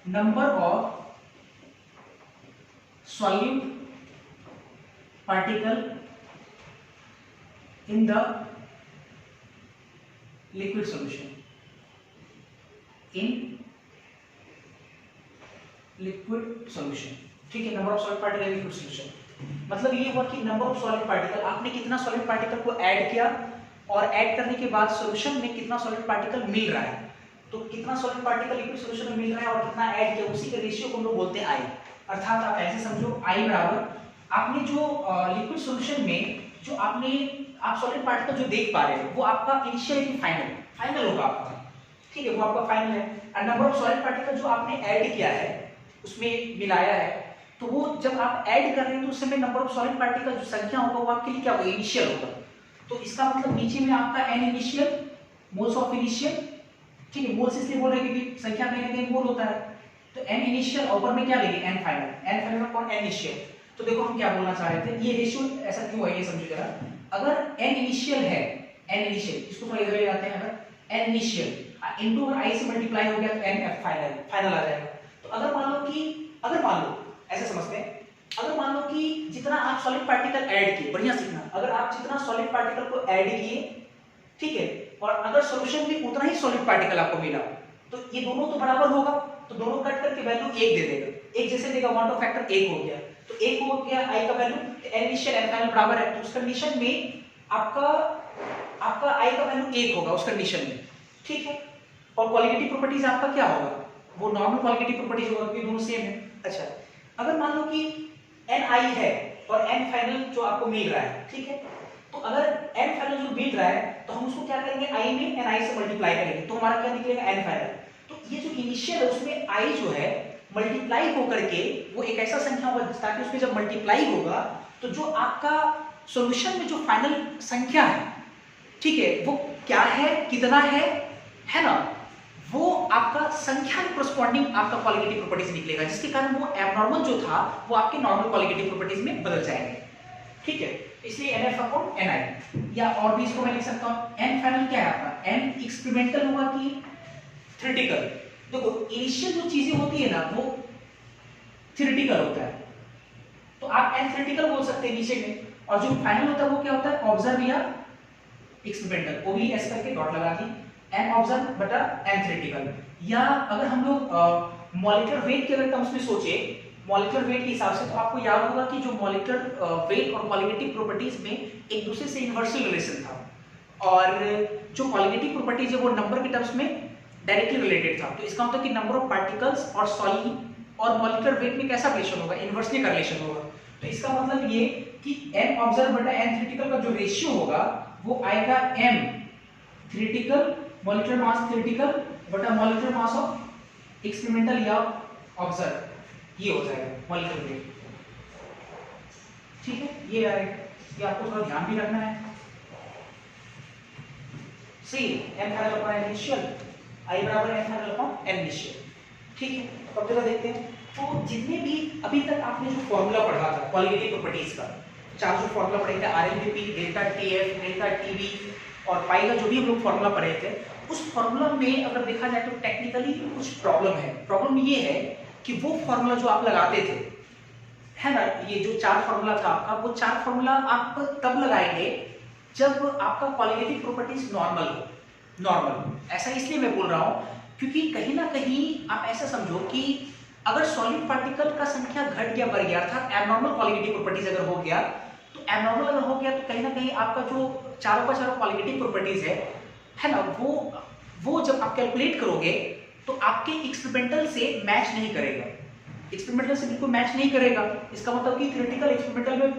number of solute particle in the liquid solution, in liquid solution, ठीक है। Number of solid particle in liquid solution मतलब ये हुआ कि नंबर ऑफ सॉलिड पार्टिकल, आपने कितना सॉलिड पार्टिकल को ऐड किया, और ऐड करने के बाद सॉल्यूशन में कितना सॉलिड पार्टिकल मिल रहा है। तो कितना सॉलिड पार्टिकल लिक्विड सॉल्यूशन में मिल रहा है और कितना ऐड किया, उसी के रेशियो को हम लोग बोलते हैं आई। अर्थात आप ऐसे समझो आई बराबर, आपने जो लिक्विड सॉल्यूशन में जो आप सॉलिड पार्टिकल जो देख पा रहे हो, वो आपका इनिशियल की फाइनल होगा आपका, ठीक है, वो आपका फाइनल है। और नंबर ऑफ सॉलिड पार्टिकल जो आपने ऐड किया है, उसमें मिलाया है, तो वो जब आप ऐड कर रहे हैं तो उस समय नंबर ऑफ सॉलिड पार्टिकल जो संख्या होगा वो आपके लिए क्या होगा, इनिशियल होगा। तो इसका मतलब नीचे में आपका an initial, moles of initial, ठीक है, मोल्स इसलिए बोल रहे हैं क्योंकि संख्या कहीं ना कहीं मोल होता है। तो n इनिशियल ऊपर में क्या लेंगे n final upon n initial. तो देखो हम क्या बोलना चाह रहे थे, ये रेशियो ऐसा क्यों है ये समझो जरा। अगर n इनिशियल है, n इनिशियल इसको थोड़ा इधर ले आते हैं, अगर n इनिशियल इनटू अगर i से मल्टीप्लाई हो गया तो n f फाइनल आ जाएगा। तो अगर मान लो ऐसे समझते हैं, अगर मान लो कि जितना आप सॉलिड पार्टिकल ऐड किए, बढ़िया सीखना, अगर आप जितना सॉलिड पार्टिकल को ऐड किए, ठीक है, और अगर सॉल्यूशन में उतना ही सॉलिड पार्टिकल आपको मिला, तो ये दोनों तो बराबर होगा, तो दोनों कट करके वैल्यू 1 दे देगा, एक जैसे देगा, 1 फैक्टर 1 हो गया, तो 1 हो गया i का value, n initial n final बराबर है, तो उस कंडीशन में आपका i का वैल्यू 1 होगा उस कंडीशन में, ठीक है। और क्वालिटेटिव प्रॉपर्टीज आपका क्या होगा, वो नॉर्मल क्वालिटेटिव प्रॉपर्टीज होगा क्योंकि दोनों सेम है। अच्छा, अगर मान लो कि ni है और n फाइनल जो आपको मिल रहा है, ठीक है, तो अगर n फाइनल जो मिल रहा है तो हम उसको क्या करेंगे, i में ni से मल्टीप्लाई करेंगे, तो हमारा क्या निकलेगा n फाइनल। तो ये जो इनिशियल है उसमें i जो है मल्टीप्लाई होकर के वो एक ऐसा संख्या होगा ताकि उसमें जब मल्टीप्लाई होगा तो जो आपका सॉल्यूशन में जो फाइनल संख्या है, ठीक है, वो क्या है, कितना है ना, वो आपका संख्या के कोरस्पॉन्डिंग आपका क्वालिटेटिव प्रॉपर्टीज निकलेगा, जिसके कारण वो एबनॉर्मल जो था वो आपके नॉर्मल क्वालिटेटिव प्रॉपर्टीज में बदल जाएंगे, ठीक है। इसलिए NF अपॉन NI, या और भी इसको मैं लिख सकता हूं, n फाइनल क्या है आपका, n एक्सपेरिमेंटल होगा कि थ्योरेटिकल। देखो इनिशियल जो चीजें होती है ना वो थ्योरेटिकल होता है, तो आप n थ्योरेटिकल बोल सकते हैं नीचे में, और जो फाइनल होता है वो क्या होता है, ऑब्जर्व या एक्सपेरिमेंटल, वो भी ऐसे करके डॉट लगा दी, n ऑब्जर्व बटा n थ्योरेटिकल। या अगर हम लोग मॉलिक्यूलर वेट के अगर टर्म्स में सोचे, मॉलिक्यूलर वेट के हिसाब से, तो आपको याद होगा कि जो मॉलिक्यूलर वेट और क्वालिटेटिव प्रॉपर्टीज में एक दूसरे से इनवर्सल रिलेशन था, और जो क्वालिटेटिव प्रॉपर्टीज है वो नंबर के टर्म्स में डायरेक्टली रिलेटेड था। तो इसका मतलब कि नंबर ऑफ पार्टिकल्स और सॉलिड और मॉलिक्यूलर वेट में कैसा रिलेशन होगा, इनवर्सली का रिलेशन होगा। तो इसका मतलब ये कि n ऑब्जर्व बटा n थ्योरेटिकल का जो रेशियो होगा वो आएगा m theoretical molecular mass theoretical बटा मॉलिक्यूलर मास ऑफ एक्सपेरिमेंटल या ऑब्जर्व, ये हो जाएगा मॉलिक्यूलर वेट, ठीक है। ये आएगा, ये आपको थोड़ा ध्यान भी रखना है। सी n final upon n initial, i बराबर n final upon n initial, ठीक है। अब जरा देखते हैं, तो जितने भी अभी तक आपने जो फॉर्मूला पढ़ा था क्वालिटेटिव प्रॉपर्टीज का, चार जो फॉर्मूला पढ़े थे, RLVP, delta TF, delta TB और पाई का जो भी हम लोग फॉर्मूला पढ़े थे, उस फॉर्मूला में अगर देखा जाए तो टेक्निकली कुछ प्रॉब्लम है। प्रॉब्लम ये है कि वो फॉर्मूला जो आप लगाते थे, है ना, ये जो चार फॉर्मूला था आपका, वो चार फॉर्मूला आप तब लगाएंगे जब आपका क्वालिटेटिव प्रॉपर्टीज नॉर्मल। ऐसा इसलिए मैं बोल रहा हूं क्योंकि कहीं ना कहीं आप ऐसा समझो कि अगर सॉलिड पार्टिकल का संख्या घट गया, बढ़ गया, अर्थात एबनॉर्मल क्वालिटेटिव प्रॉपर्टीज अगर हो गया, तो एबनॉर्मल अगर हो गया तो कहीं ना कहीं आपका जो चारों का चारों क्वालिटेटिव प्रॉपर्टीज है ना, वो जब आप कैलकुलेट करोगे तो आपके एक्सपेरिमेंटल से मैच नहीं करेगा, एक्सपेरिमेंटल से बिल्कुल मैच नहीं करेगा। इसका मतलब कि थ्योरेटिकल एक्सपेरिमेंटल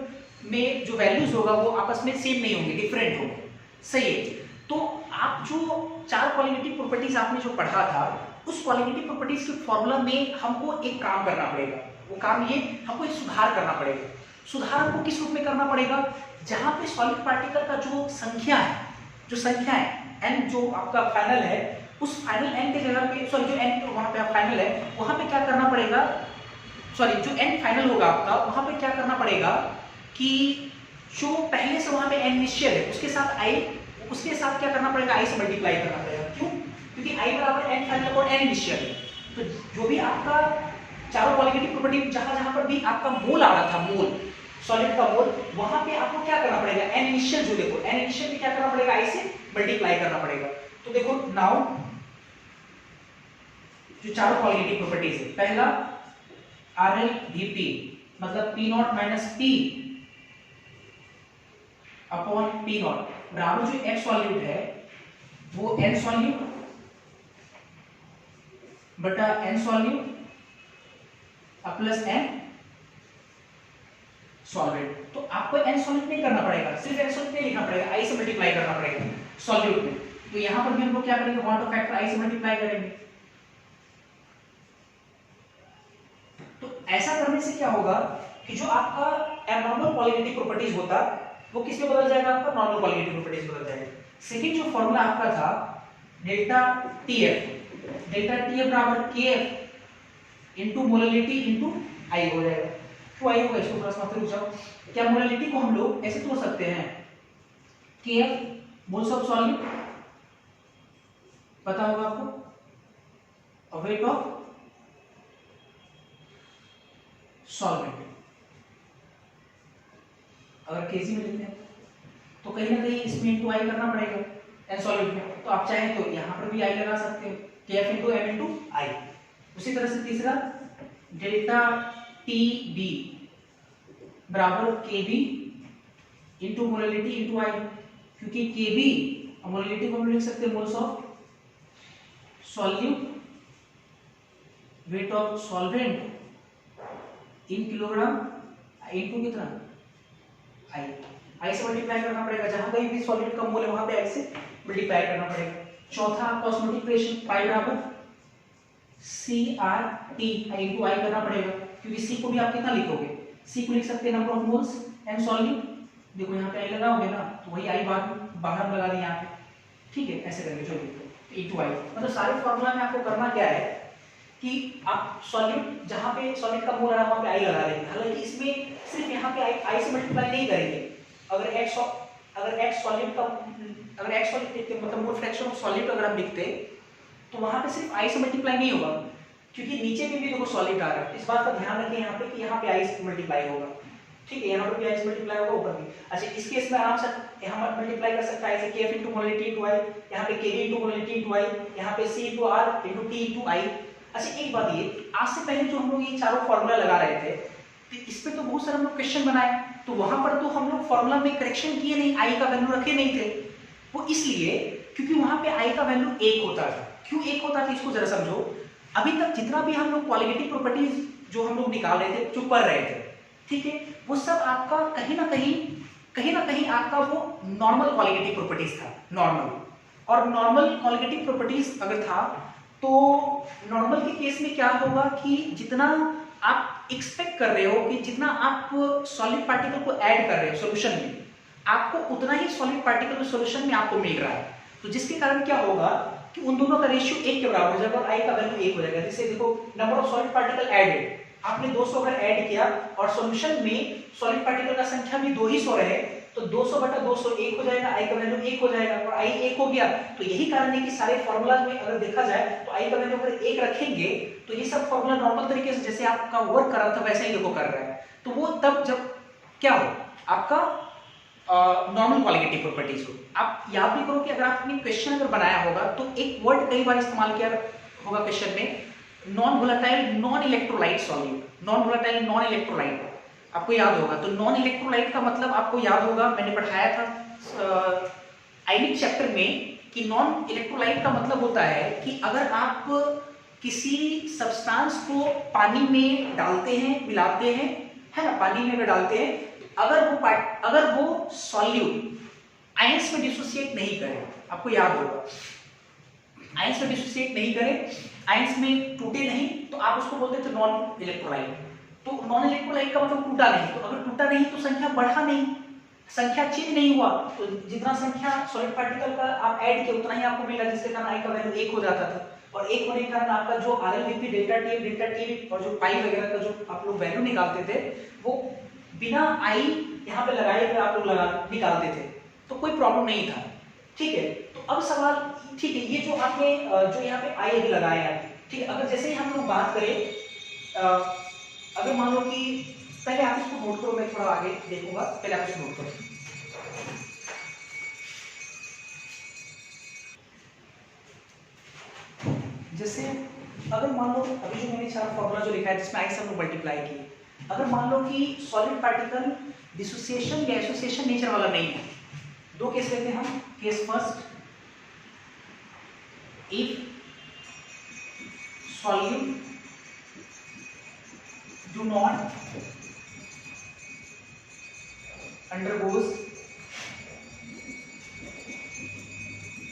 में जो वैल्यूज होगा वो आपस में सेम नहीं होंगे, डिफरेंट होंगे, सही है। तो आप जो चार क्वालिटेटिव प्रॉपर्टीज आपने जो पढ़ा था, उस क्वालिटेटिव प्रॉपर्टीज के फॉर्मूला में हमको एक काम करना पड़ेगा, वो काम ये हमको एक सुधार करना पड़ेगा। सुधार हमको किस रूप में करना पड़ेगा, जहां पे सॉलिड पार्टिकल का जो संख्या है n जो आपका फाइनल है, उस फाइनल n के जगह पे, सॉरी जो n वहां पे फाइनल है वहां पे क्या करना पड़ेगा, सॉरी जो n फाइनल होगा आपका वहां पे क्या करना पड़ेगा कि जो पहले से वहां पे n इनिशियल है उसके साथ क्या करना पड़ेगा, i से मल्टीप्लाई करना पड़ेगा। क्यों? क्योंकि i बराबर n फाइनल और n इनिशियल है। तो जो भी आपका चारों क्वालिटेटिव प्रॉपर्टी जहां पर भी आपका मोल आ रहा था, मोल सॉलिड का मोल, वहां पे आपको क्या करना पड़ेगा, n इनिशियल जो देखो n इनिशियल में क्या करना पड़ेगा, i से मल्टीप्लाई करना पड़ेगा। तो देखो नाउ जो चारों क्वालिटेटिव प्रॉपर्टीज है, पहला RLVP मतलब P not minus P upon P not बराबर जो X सॉल्यूट है वो N सॉल्यूट बटा N solute plus N solvent. तो आपको N सॉल्वेंट नहीं करना पड़ेगा, सिर्फ N सॉल्वेंट नहीं लिखना पड़ेगा, I से मल्टीप्लाई करना पड़ेगा सॉल्यूट में। तो यहां पर भी हम लोग क्या करेंगे, 1 फैक्टर I से मल्टीप्लाई करेंगे। तो ऐसा करने से क्या होगा कि जो आपका एबनॉर्मल क्वालिटेटिव प्रॉपर्टीज होता वो किस में बदल जाएगा, आपका नॉर्मल क्वालिटेटिव प्रॉपर्टीज बदल जाएगा। सेकंड जो फॉर्मूला आपका था डेल्टा टीएफ बराबर केएफ इंटू मोलरिटी इंटू आई हो जाएगा। क्यों आई होगा इसको थोड़ा सा रुक जाओ। क्या मोलरिटी को हम लोग ऐसे तोड़ सकते हैं, केएफ मोल्स ऑफ सॉल्यूट पता होगा आपको, वेट ऑफ सॉल्वेंट अगर केजी में लेते हैं तो कहीं ना कहीं इसमें इंटू आई करना पड़ेगा एन सॉल्यूट में, तो आप चाहें तो यहां पर भी आई लगा सकते हो, के एफ इंटू एम इंटू आई। उसी तरह से तीसरा डेल्टा टी बी बराबर के बी इंटू मोलरिटी इंटू आई, क्योंकि के बी और मोलरिटी को हम लिख सकते हैं moles of solute weight of solvent in kilogram into कितना आई से मल्टीप्लाई करना पड़ेगा, जहां कहीं भी सॉलिड का मोल है वहां पे आई से मल्टीप्लाई करना पड़ेगा। चौथा ऑस्मोटिक रिएक्शन पाई बराबर C R T I into I करना पड़ेगा, क्योंकि सी को भी आप कितना लिखोगे, सी को लिख सकते हैं number of moles and solute, देखो यहाँ पे आई लगाओगे ना तो वही आई बाहर लगा दी यहाँ पे, ठीक है ऐसे करके जो लिखो इनटू आई। मतलब सारे फॉर्मूला में आपको करना क्या है कि आप सॉल्यूट जहां पे सॉलिड का मोल है वहां पे आई लगा देंगे, हालांकि इसमें सिर्फ यहाँ पे आई से मल्टीप्लाई नहीं करेंगे। अगर x सॉलिड का मतलब मोल फ्रैक्शन ऑफ सॉलिड अगर हम लिखते तो वहां पे सिर्फ आई से मल्टीप्लाई नहीं होगा, क्योंकि नीचे में भी देखो सॉलिड आ रहा है, इस बात का ध्यान रखें यहाँ पे कि यहाँ पे आई से मल्टीप्लाई होगा, ठीक है यहाँ पर भी आई से मल्टीप्लाई होगा ऊपर भी। अच्छा इस केस में आराम से यहाँ मल्टीप्लाई कर सकता है ऐसे kf into molarity into I, यहाँ पे kb into molarity into I, यहाँ पे c into r into t into I. अच्छा एक बात ये, आज से पहले जो हम लोग ये चारों फॉर्मूला लगा रहे थे तो इस पे तो बहुत सारे हम लोग क्वेश्चन बनाए, तो वहां पर तो हम लोग फॉर्मूला में करेक्शन किए नहीं, आई का वैल्यू रखे नहीं थे, वो इसलिए क्योंकि वहां पे आई का वैल्यू 1 होता था। क्यों 1 होता था इसको जरा समझो। अभी तक जितना भी हम लोग क्वालिटेटिव प्रॉपर्टीज जो हम लोग निकाल रहे थे, जो पढ़ रहे थे, ठीक है, वो सब आपका कहीं ना कहीं आपका वो नॉर्मल क्वालिटेटिव प्रॉपर्टीज था, नॉर्मल। और नॉर्मल क्वालिटेटिव प्रॉपर्टीज अगर था तो नॉर्मल के केस में क्या होगा कि जितना आप एक्सपेक्ट कर रहे हो कि जितना आप सॉलिड पार्टिकल को ऐड कर रहे हो सॉल्यूशन में, आपको उतना ही सॉलिड पार्टिकल सॉल्यूशन में आपको मिल रहा है, तो जिसके कारण क्या होगा कि उन दोनों का रेशियो 1 के बराबर हो जाएगा और आई का वैल्यू 1 हो जाएगा। जैसे देखो number of solid particle added, आपने 200 अगर ऐड किया और सॉल्यूशन में सॉलिड पार्टिकल का संख्या भी 200 रहे तो 200 बटा 200 1 हो जाएगा, आई का वैल्यू 1 हो जाएगा और आई 1 हो गया। तो यही कारण है कि सारे फॉर्मूला में अगर देखा जाए तो आई का वैल्यू अगर 1 रखेंगे तो ये सब फॉर्मूला नॉर्मल तरीके से जैसे आपका वर्क कर रहा था वैसे ही देखो कर रहा है। तो वो तब जब क्या हो आपका नॉर्मल क्वालिटेटिव प्रॉपर्टीज को आप याद भी करो कि अगर आपने क्वेश्चन अगर बनाया होगा तो एक वर्ड कई बार इस्तेमाल किया होगा क्वेश्चन में, non volatile non electrolyte solute, non volatile non electrolyte आपको याद होगा। तो नॉन इलेक्ट्रोलाइट का मतलब आपको याद होगा, मैंने पढ़ाया था आयनिक चैप्टर में कि नॉन इलेक्ट्रोलाइट का मतलब होता है कि अगर आप किसी सब्सटेंस को पानी में डालते हैं, मिलाते हैं, है ना, पानी में डालते हैं, अगर वो सॉल्यूट आयंस में डिसोसिएट नहीं करे, आपको याद होगा आयंस में डिसोसिएट नहीं करे, आयंस में टूटे नहीं, तो आप उसको बोलते थे नॉन इलेक्ट्रोलाइट। तो नॉन इलेक्ट्रोलाइट का मतलब टूटा नहीं, तो अगर टूटा नहीं तो संख्या बढ़ा नहीं, संख्या चेंज नहीं हुआ, तो जितना संख्या सॉलिड पार्टिकल का आप ऐड किया उतना ही आपको मिला, जिसके कारण आई का वैल्यू 1 हो जाता था। और 1 होने के कारण आपका जो RLVP डेल्टा टी और जो पाई वगैरह का जो आप लोग वैल्यू निकालते थे वो बिना आई यहाँ पे लगाए हुए आप लोग निकालते थे, तो कोई प्रॉब्लम नहीं था, ठीक है। तो अब सवाल, ठीक है, ये जो आपने जो यहाँ पे आई अभी लगाया है, ठीक है, अगर जैसे ही हम लोग बात करें अगर मान लो कि पहले आप इसको नोट करो, मैं थोड़ा आगे देखूंगा, पहले आप इसको नोट करो। जैसे अगर मान लो अभी जो मैंने चार फॉर्मूला जो लिखा है जिसमें आई से हम लोग मल्टीप्लाई किए, अगर मान लो कि सॉलिड पार्टिकल डिसोसिएशन या एसोसिएशन नेचर वाला नहीं है, दो केस लेते हैं हम। Case first, if solute do not undergoes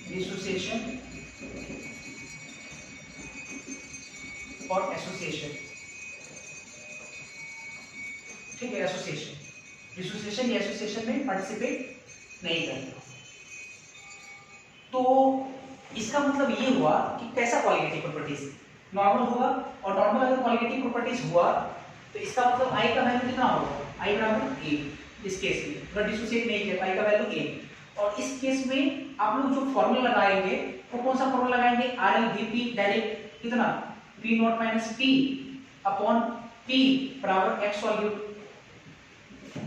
dissociation or association, ठीक है, एसोसिएशन, डिसोसिएशन या एसोसिएशन में पार्टिसिपेट नहीं करता, तो इसका मतलब हुआ कि कैसा क्वालिटेटिव प्रॉपर्टीज, नॉर्मल होगा, और नॉर्मल अगर क्वालिटेटिव प्रॉपर्टीज हुआ तो इसका मतलब आई का वैल्यू कितना होगा, आई बराबर ए। इस केस में अगर डिसोसिएट नहीं किया आई का वैल्यू ए, और इस केस में आप लोग जो फॉर्मूला लगाएंगे वो कौन सा फॉर्मूला लगाएंगे, R L V P direct कितना P nought minus P upon P बराबर एक्स सॉल्यूट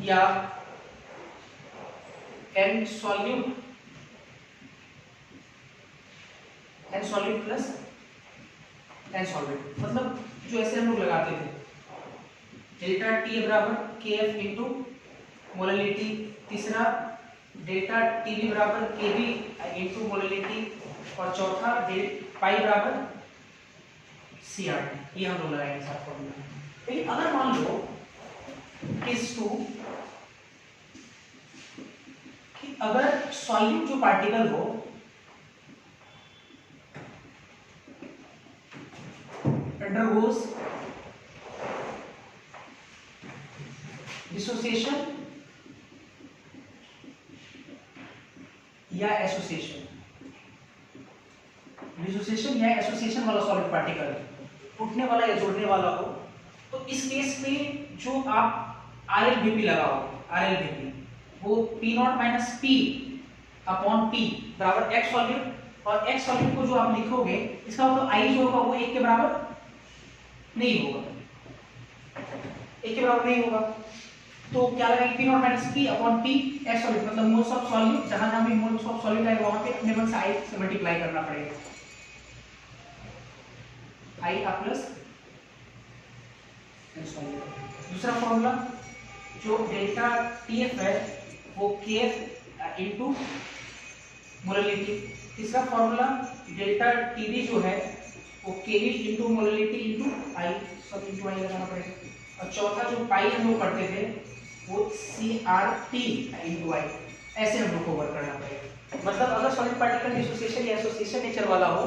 या N solute plus N solvent, मतलब जो ऐसे हम लोग लगाते थे डेल्टा टी बराबर के एफ इंटू मोलैलिटी, तीसरा डेल्टा टी बी बराबर के बी इंटू मोलैलिटी, और चौथा पाई बराबर सी आर टी, ये हम लोग लगाएंगे साथ फॉर्मूला। लेकिन अगर मान लो केस 2 कि अगर सॉल्यूट जो पार्टिकल हो undergoes dissociation या एसोसिएशन, डिसोसिएशन या एसोसिएशन वाला सॉलिड पार्टिकल टूटने वाला या जोड़ने वाला हो, तो इस केस में जो आप आर एल वी पी लगाओ, आर एल वी पी वो P nought minus P upon P बराबर एक्स सॉल्यूट, और एक्स सॉल्यूट को जो आप लिखोगे इसका मतलब आई जो होगा वो एक के बराबर नहीं होगा, एक के बराबर नहीं होगा, तो क्या लगाएंगे P nought minus P upon P x solute, मतलब मोल्स ऑफ सॉल्यूट, जहां जहां भी मोल्स ऑफ सॉल्यूट आएगा वहां पे अपने मन से आई से मल्टीप्लाई करना पड़ेगा, आई आ प्लस एन सॉल्यूट। दूसरा फॉर्मूला जो डेल्टा टीएफ है वो केएफ इनटू मोलैलिटी, तीसरा फॉर्मूला डेल्टा टीबी जो है वो केवी इनटू मोलैलिटी इनटू आई, सब इनटू आई लगाना पड़ेगा, और चौथा जो पाई हम लोग पढ़ते थे वो C R T into I, ऐसे हम लोग को वर्क करना पड़ेगा। मतलब अगर सॉलिड पार्टिकल डिसोसिएशन या एसोसिएशन नेचर वाला हो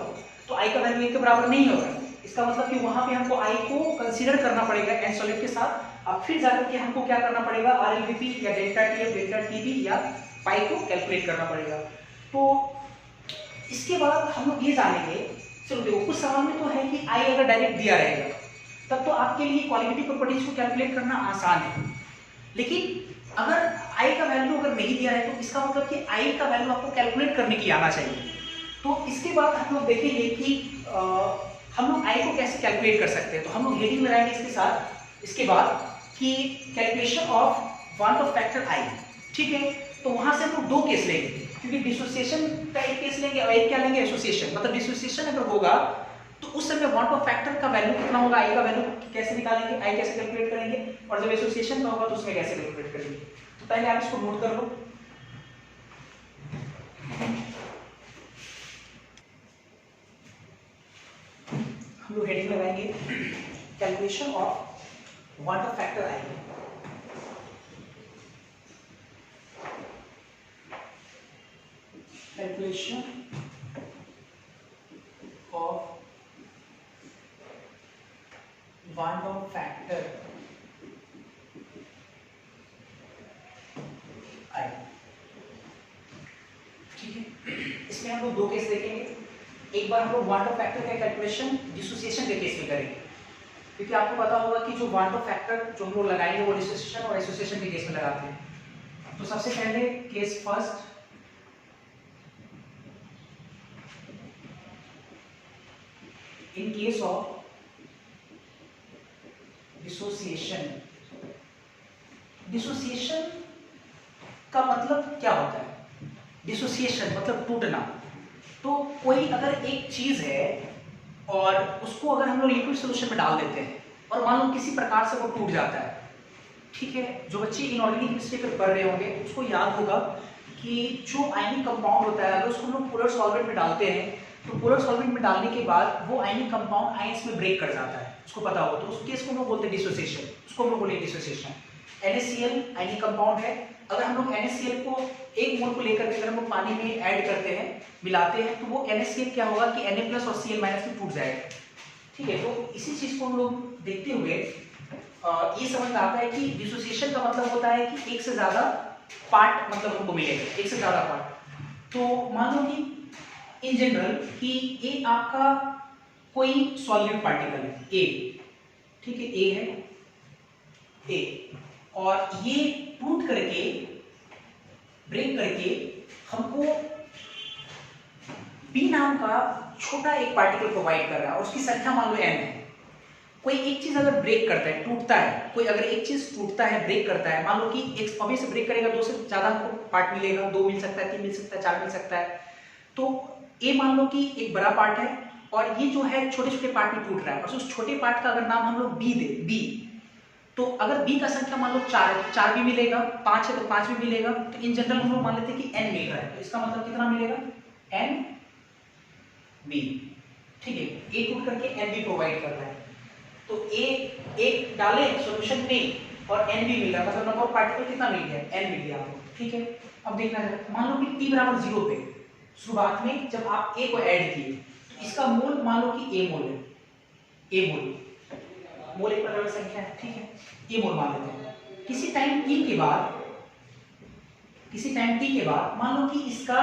तो आई का वैल्यू एक के बराबर नहीं होगा, इसका मतलब कि वहां पे हमको आई को कंसीडर करना पड़ेगा एन सॉलिड के साथ, अब फिर जाकर के हमको क्या करना पड़ेगा आर एल वी पी या delta T F delta T B या पाई को कैलकुलेट करना पड़ेगा। तो इसके बाद हम लोग ये जानेंगे, चलो देखो कुछ सवाल में तो है कि आई अगर डायरेक्ट दिया रहेगा तब तो आपके लिए क्वालिटेटिव प्रॉपर्टीज को कैलकुलेट करना आसान है, लेकिन अगर आई का वैल्यू अगर नहीं दिया है तो इसका मतलब कि आई का वैल्यू आपको कैलकुलेट करने की आना चाहिए। तो इसके बाद हम लोग देखेंगे कि हम लोग आई को कैसे कैलकुलेट कर सकते हैं, तो हम लोग हेडिंग लगाएंगे इसके साथ, इसके बाद कि calculation of want of factor I, ठीक है। तो वहां से हम लोग दो केस लेंगे, क्योंकि डिसोसिएशन का एक केस लेंगे और एक क्या लेंगे एसोसिएशन, मतलब डिसोसिएशन अगर होगा तो उस समय वांट ऑफ फैक्टर का वैल्यू कितना होगा, आई का वैल्यू कैसे निकालेंगे, आई कैसे कैलकुलेट करेंगे, और जब एसोसिएशन का होगा तो उसमें कैसे कैलकुलेट करेंगे। तो पहले आप इसको नोट कर लो। हम लोग हेडिंग लगाएंगे calculation of want of factor I, calculation of want of factor I, ठीक है। इसमें हम लोग दो केस देखेंगे, एक बार हम लोग वांट ऑफ फैक्टर का कैलकुलेशन डिसोसिएशन के केस में करेंगे, क्योंकि आपको पता होगा कि जो वांट ऑफ फैक्टर जो हम लोग लगाएंगे वो डिसोसिएशन और एसोसिएशन के केस में लगाते हैं। तो सबसे पहले case first, in case of dissociation, dissociation का मतलब क्या होता है, डिसोसिएशन मतलब टूटना। तो कोई अगर एक चीज है और उसको अगर हम लोग लिक्विड सोल्यूशन में डाल देते हैं और मान लो किसी प्रकार से वो टूट जाता है, ठीक है। जो बच्चे इनऑर्गेनिक केमिस्ट्री पर पढ़ रहे होंगे उसको याद होगा कि जो आयनिक कंपाउंड होता है अगर उसको हम लोग पोलर सॉल्वेंट में डालते हैं तो पोलर सॉल्वेंट में डालने के बाद वो आयनिक कंपाउंड आयंस में ब्रेक कर जाता है, उसको पता हो, तो उस केस को हम लोग बोलते हैं डिसोसिएशन, उसको हम लोग बोलेंगे डिसोसिएशन। NaCl आयनिक कंपाउंड है, अगर हम लोग NaCl को एक मोल को लेकर के अगर हम लोग पानी में ऐड करते हैं, मिलाते हैं, तो वो NaCl क्या होगा कि Na+ और Cl- में टूट जाएगा, ठीक है। तो इसी चीज को हम लोग देखते हुए ये समझ में आता है कि डिसोसिएशन का मतलब होता है कि एक से ज्यादा पार्ट मतलब हमको मिलेगा, एक से ज्यादा पार्ट। तो मान लो कि इन जनरल कि ए आपका कोई सॉलिड पार्टिकल है, ए, ठीक है, ए है, ए, और ये टूट करके, ब्रेक करके हमको बी नाम का छोटा एक पार्टिकल प्रोवाइड कर रहा है और उसकी संख्या मान लो n है। कोई एक चीज अगर ब्रेक करता है, टूटता है, कोई अगर एक चीज टूटता है, ब्रेक करता है, मान लो कि एक अभी से ब्रेक करेगा, 2 से ज्यादा हमको पार्ट मिलेगा, 2 मिल सकता है, 3 मिल सकता है, 4 मिल सकता है। तो ए मान लो कि एक बड़ा पार्ट है और ये जो है छोटे छोटे पार्ट में टूट रहा है, और उस छोटे पार्ट का अगर नाम हम लोग बी दे, बी, तो अगर बी का संख्या मान लो 4 है तो 4 भी मिलेगा, 5 है तो 5 भी मिलेगा। तो इन जनरल हम लोग मान लेते हैं कि n मिल रहा है, तो इसका मतलब कितना मिलेगा, n बी, ठीक है। ए टूट करके n बी प्रोवाइड कर रहा है, तो ए एक डाले सॉल्यूशन में और n भी मिल रहा है, मतलब नंबर ऑफ पार्टिकल कितना मिल गया, n मिल गया आपको, ठीक है। अब देखना है, मान लो कि t बराबर 0 पे शुरुआत में जब आप a को ऐड किए, तो इसका मोल मान लो कि a मोल है, a मोल एक प्रकार की संख्या है, ठीक है, a मोल मान लेते हैं। किसी टाइम t के बाद मान लो कि इसका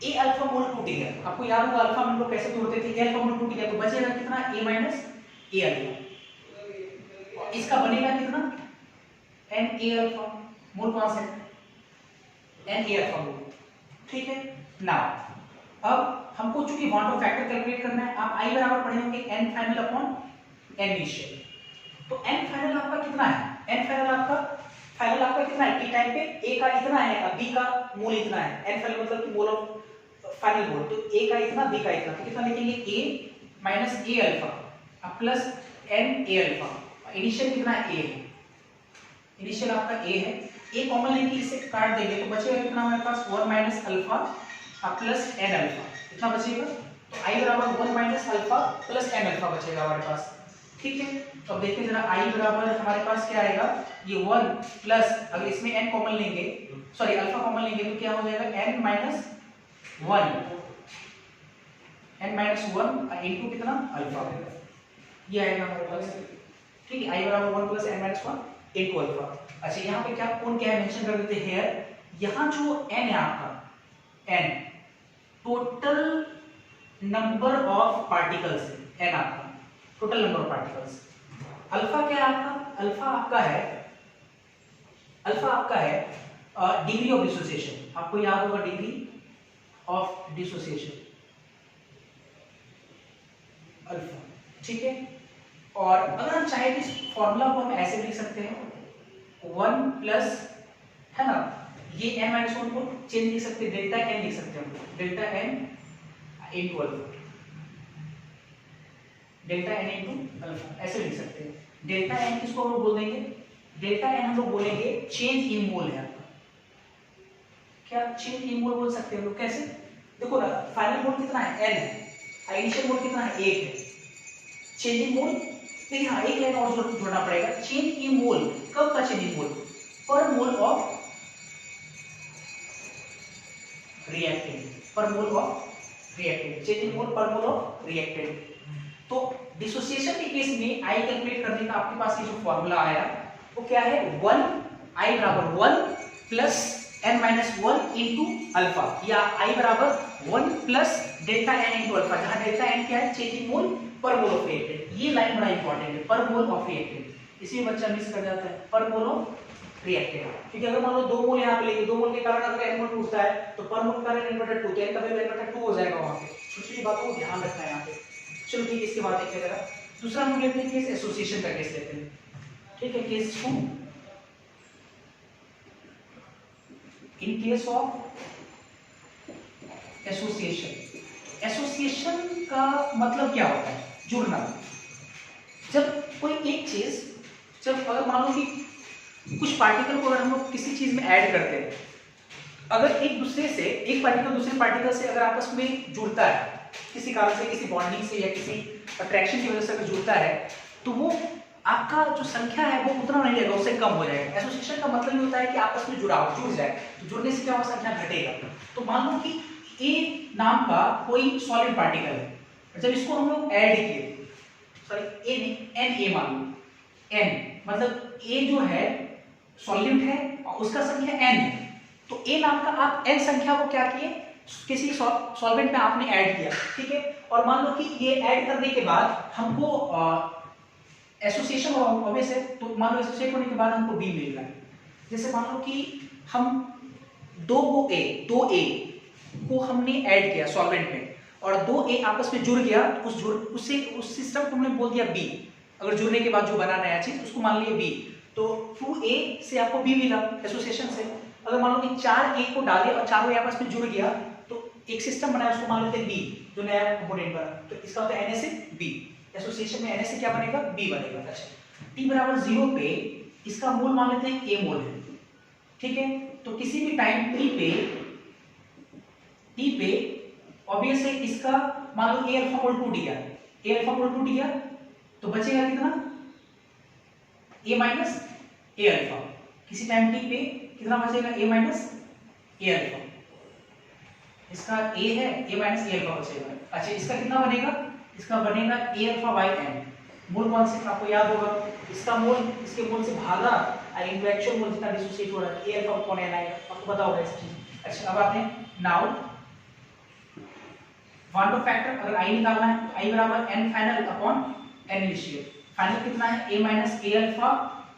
a अल्फा मोल टूट गया, आपको याद होगा अल्फा हम लोग कैसे तोड़ते थे, a अल्फा मोल टूट गया तो बचेगा कितना, a माइनस a अल्फा, और इसका बनेगा कितना, n a अल्फा मोल, कौन सा n a अल्फा मोल, ठीक है ना। अब हमको चूंकि क्वांटम फैक्टर कैलकुलेट करना है, आप i बराबर पढ़े होंगे n final upon n initial, तो n फाइनल आपका कितना है, n फाइनल आपका कितना है, t टाइम पे a का इतना है, अब b का मोल इतना है, n फाइनल मतलब कि मोल ऑफ फाइनल मोल, तो a का इतना, b का इतना, तो कितना लिखेंगे, a माइनस a अल्फा अब plus n a alpha, initial कितना है, a है, इनिशियल आपका a है, a कॉमन लेके इसे काट देंगे तो बचेगा कितना हमारे पास, 1 minus alpha plus n alpha, कितना बचेगा, तो i बराबर 1 minus alpha plus n alpha बचेगा हमारे पास, ठीक है। तो अब देखते हैं जरा, i बराबर हमारे पास क्या आएगा, ये 1 प्लस, अगर इसमें n कॉमन लेंगे, सॉरी अल्फा कॉमन लेंगे तो क्या हो जाएगा, n माइनस 1 इनटू कितना, अल्फा, ये आएगा हमारे पास, ठीक है। i बराबर 1 plus n minus 1 into alpha. अच्छा यहाँ पे क्या कौन क्या है मेंशन कर देते हैं, यहाँ जो n है आपका, n total number of particles है, n आपका total number of particles. Alpha क्या है आपका, अल्फा आपका है डिग्री ऑफ डिसोसिएशन, आपको याद होगा डिग्री ऑफ डिसोसिएशन अल्फा, ठीक है। और अगर हम चाहे तो इस फॉर्मूला को हम ऐसे लिख सकते हैं, 1 प्लस, है ना, ये n माइनस 1 को चेंज लिख सकते हैं, डेल्टा n लिख सकते हैं, delta n into alpha, delta n into alpha ऐसे लिख सकते हैं। डेल्टा n किसको हम लोग बोल देंगे, डेल्टा n हम लोग बोलेंगे चेंज इन मोल है आपका, क्या चेंज इन मोल बोल सकते हैं हम लोग, कैसे, देखो ना, फाइनल मोल कितना है, n है, इनिशियल मोल कितना है, 1 है, चेंज इन मोल, देखिए हाँ एक लाइन और जोड़ना पड़ेगा, चेंज इन मोल, कब का change in mole, per mole of reactant, per mole of reactant, change in mole per mole of reactant. तो डिसोसिएशन के केस में आई कैलकुलेट करने का आपके पास ये जो फॉर्मूला आया वो क्या है, 1 आई बराबर 1 plus n minus 1 into alpha, या आई बराबर 1 plus delta n into alpha, जहां डेल्टा n क्या है, change in mole per mole of reactant. ये लाइन बड़ा इंपॉर्टेंट है, पर मोल ऑफ रिएक्टेंट, इसी में बच्चा मिस कर जाता है, पर मोल ऑफ रिएक्टेंट, क्योंकि अगर मान लो 2 मोल यहां पे लेंगे, 2 मोल के कारण अगर n मोल टूटता है तो पर मोल का n बटा 2, तो n का वैल्यू n बटा 2 हो जाएगा वहां पे, छोटी बातों को ध्यान रखना है यहां पे। चलो ठीक है, इसके बाद देखते हैं, दूसरा हम लेते हैं केस एसोसिएशन का केस लेते हैं, ठीक है। Case 2, in case of association, association का मतलब क्या होता है, जुड़ना। जब कोई एक चीज, जब अगर मान लो कि कुछ पार्टिकल को अगर हम लोग किसी चीज में ऐड करते हैं, अगर एक दूसरे से, एक पार्टिकल दूसरे पार्टिकल से अगर आपस में जुड़ता है किसी कारण से, किसी बॉन्डिंग से या किसी अट्रैक्शन की वजह से अगर जुड़ता है, तो वो आपका जो संख्या है वो उतना नहीं रहेगा, उससे कम हो जाएगा। एसोसिएशन का मतलब ये होता है कि आपस में जुड़ाव, जुड़ जाए, तो जुड़ने से क्या होगा, संख्या घटेगा। तो मान लो कि ए नाम का कोई सॉलिड पार्टिकल है, जब इसको हम लोग ऐड किए, सॉरी ए नहीं, एन ए मान लो, एन मतलब ए जो है सॉलिड है और उसका संख्या एन है, तो ए नाम का आप एन संख्या को क्या किए, किसी सॉल्वेंट में आपने ऐड किया, ठीक है, और मान लो कि ये ऐड करने के बाद हमको एसोसिएशन ऑब्वियस है, तो मान लो एसोसिएट होने के बाद हमको बी मिल रहा है। जैसे मान लो कि हम दो ए को हमने ऐड किया सॉल्वेंट में और दो ए आपस में जुड़ गया, तो उस सिस्टम को हमने बोल दिया बी। अगर जुड़ने के बाद जो बना नया चीज उसको मान लिया बी, तो 2a से आपको b मिला एसोसिएशन से। अगर मान लो कि 4a को डाले और चारों आपस में जुड़ गया तो एक सिस्टम बना, उसको मान लेते हैं b, जो नया कंपोनेंट बना, तो इसका होता है na से b। एसोसिएशन में na से क्या बनेगा, b बनेगा। अच्छा, t बराबर 0 पे इसका मोल मान लेते हैं a मोल है, ठीक है। तो किसी भी टाइम t पे ऑब्वियस है इसका मान लो a अल्फा मोल टूट गया, तो बचेगा कितना, a माइनस a अल्फा। किसी टाइम t पे कितना बचेगा, a माइनस a अल्फा। इसका a है, a माइनस a अल्फा बचेगा। अच्छा, इसका कितना बनेगा, इसका बनेगा a अल्फा बाई n। मोल कौन से आपको याद होगा, इसका मोल इसके मोल से भागा और इनका एक्चुअल मोल जितना डिसोसिएट हो रहा है a अल्फा अपॉन n आएगा, आपको पता होगा ऐसी चीज। अच्छा, अब आते हैं नाउ वन टू फैक्टर, अगर i निकालना है तो i बराबर n final upon n initial. Final कितना है, a minus a alpha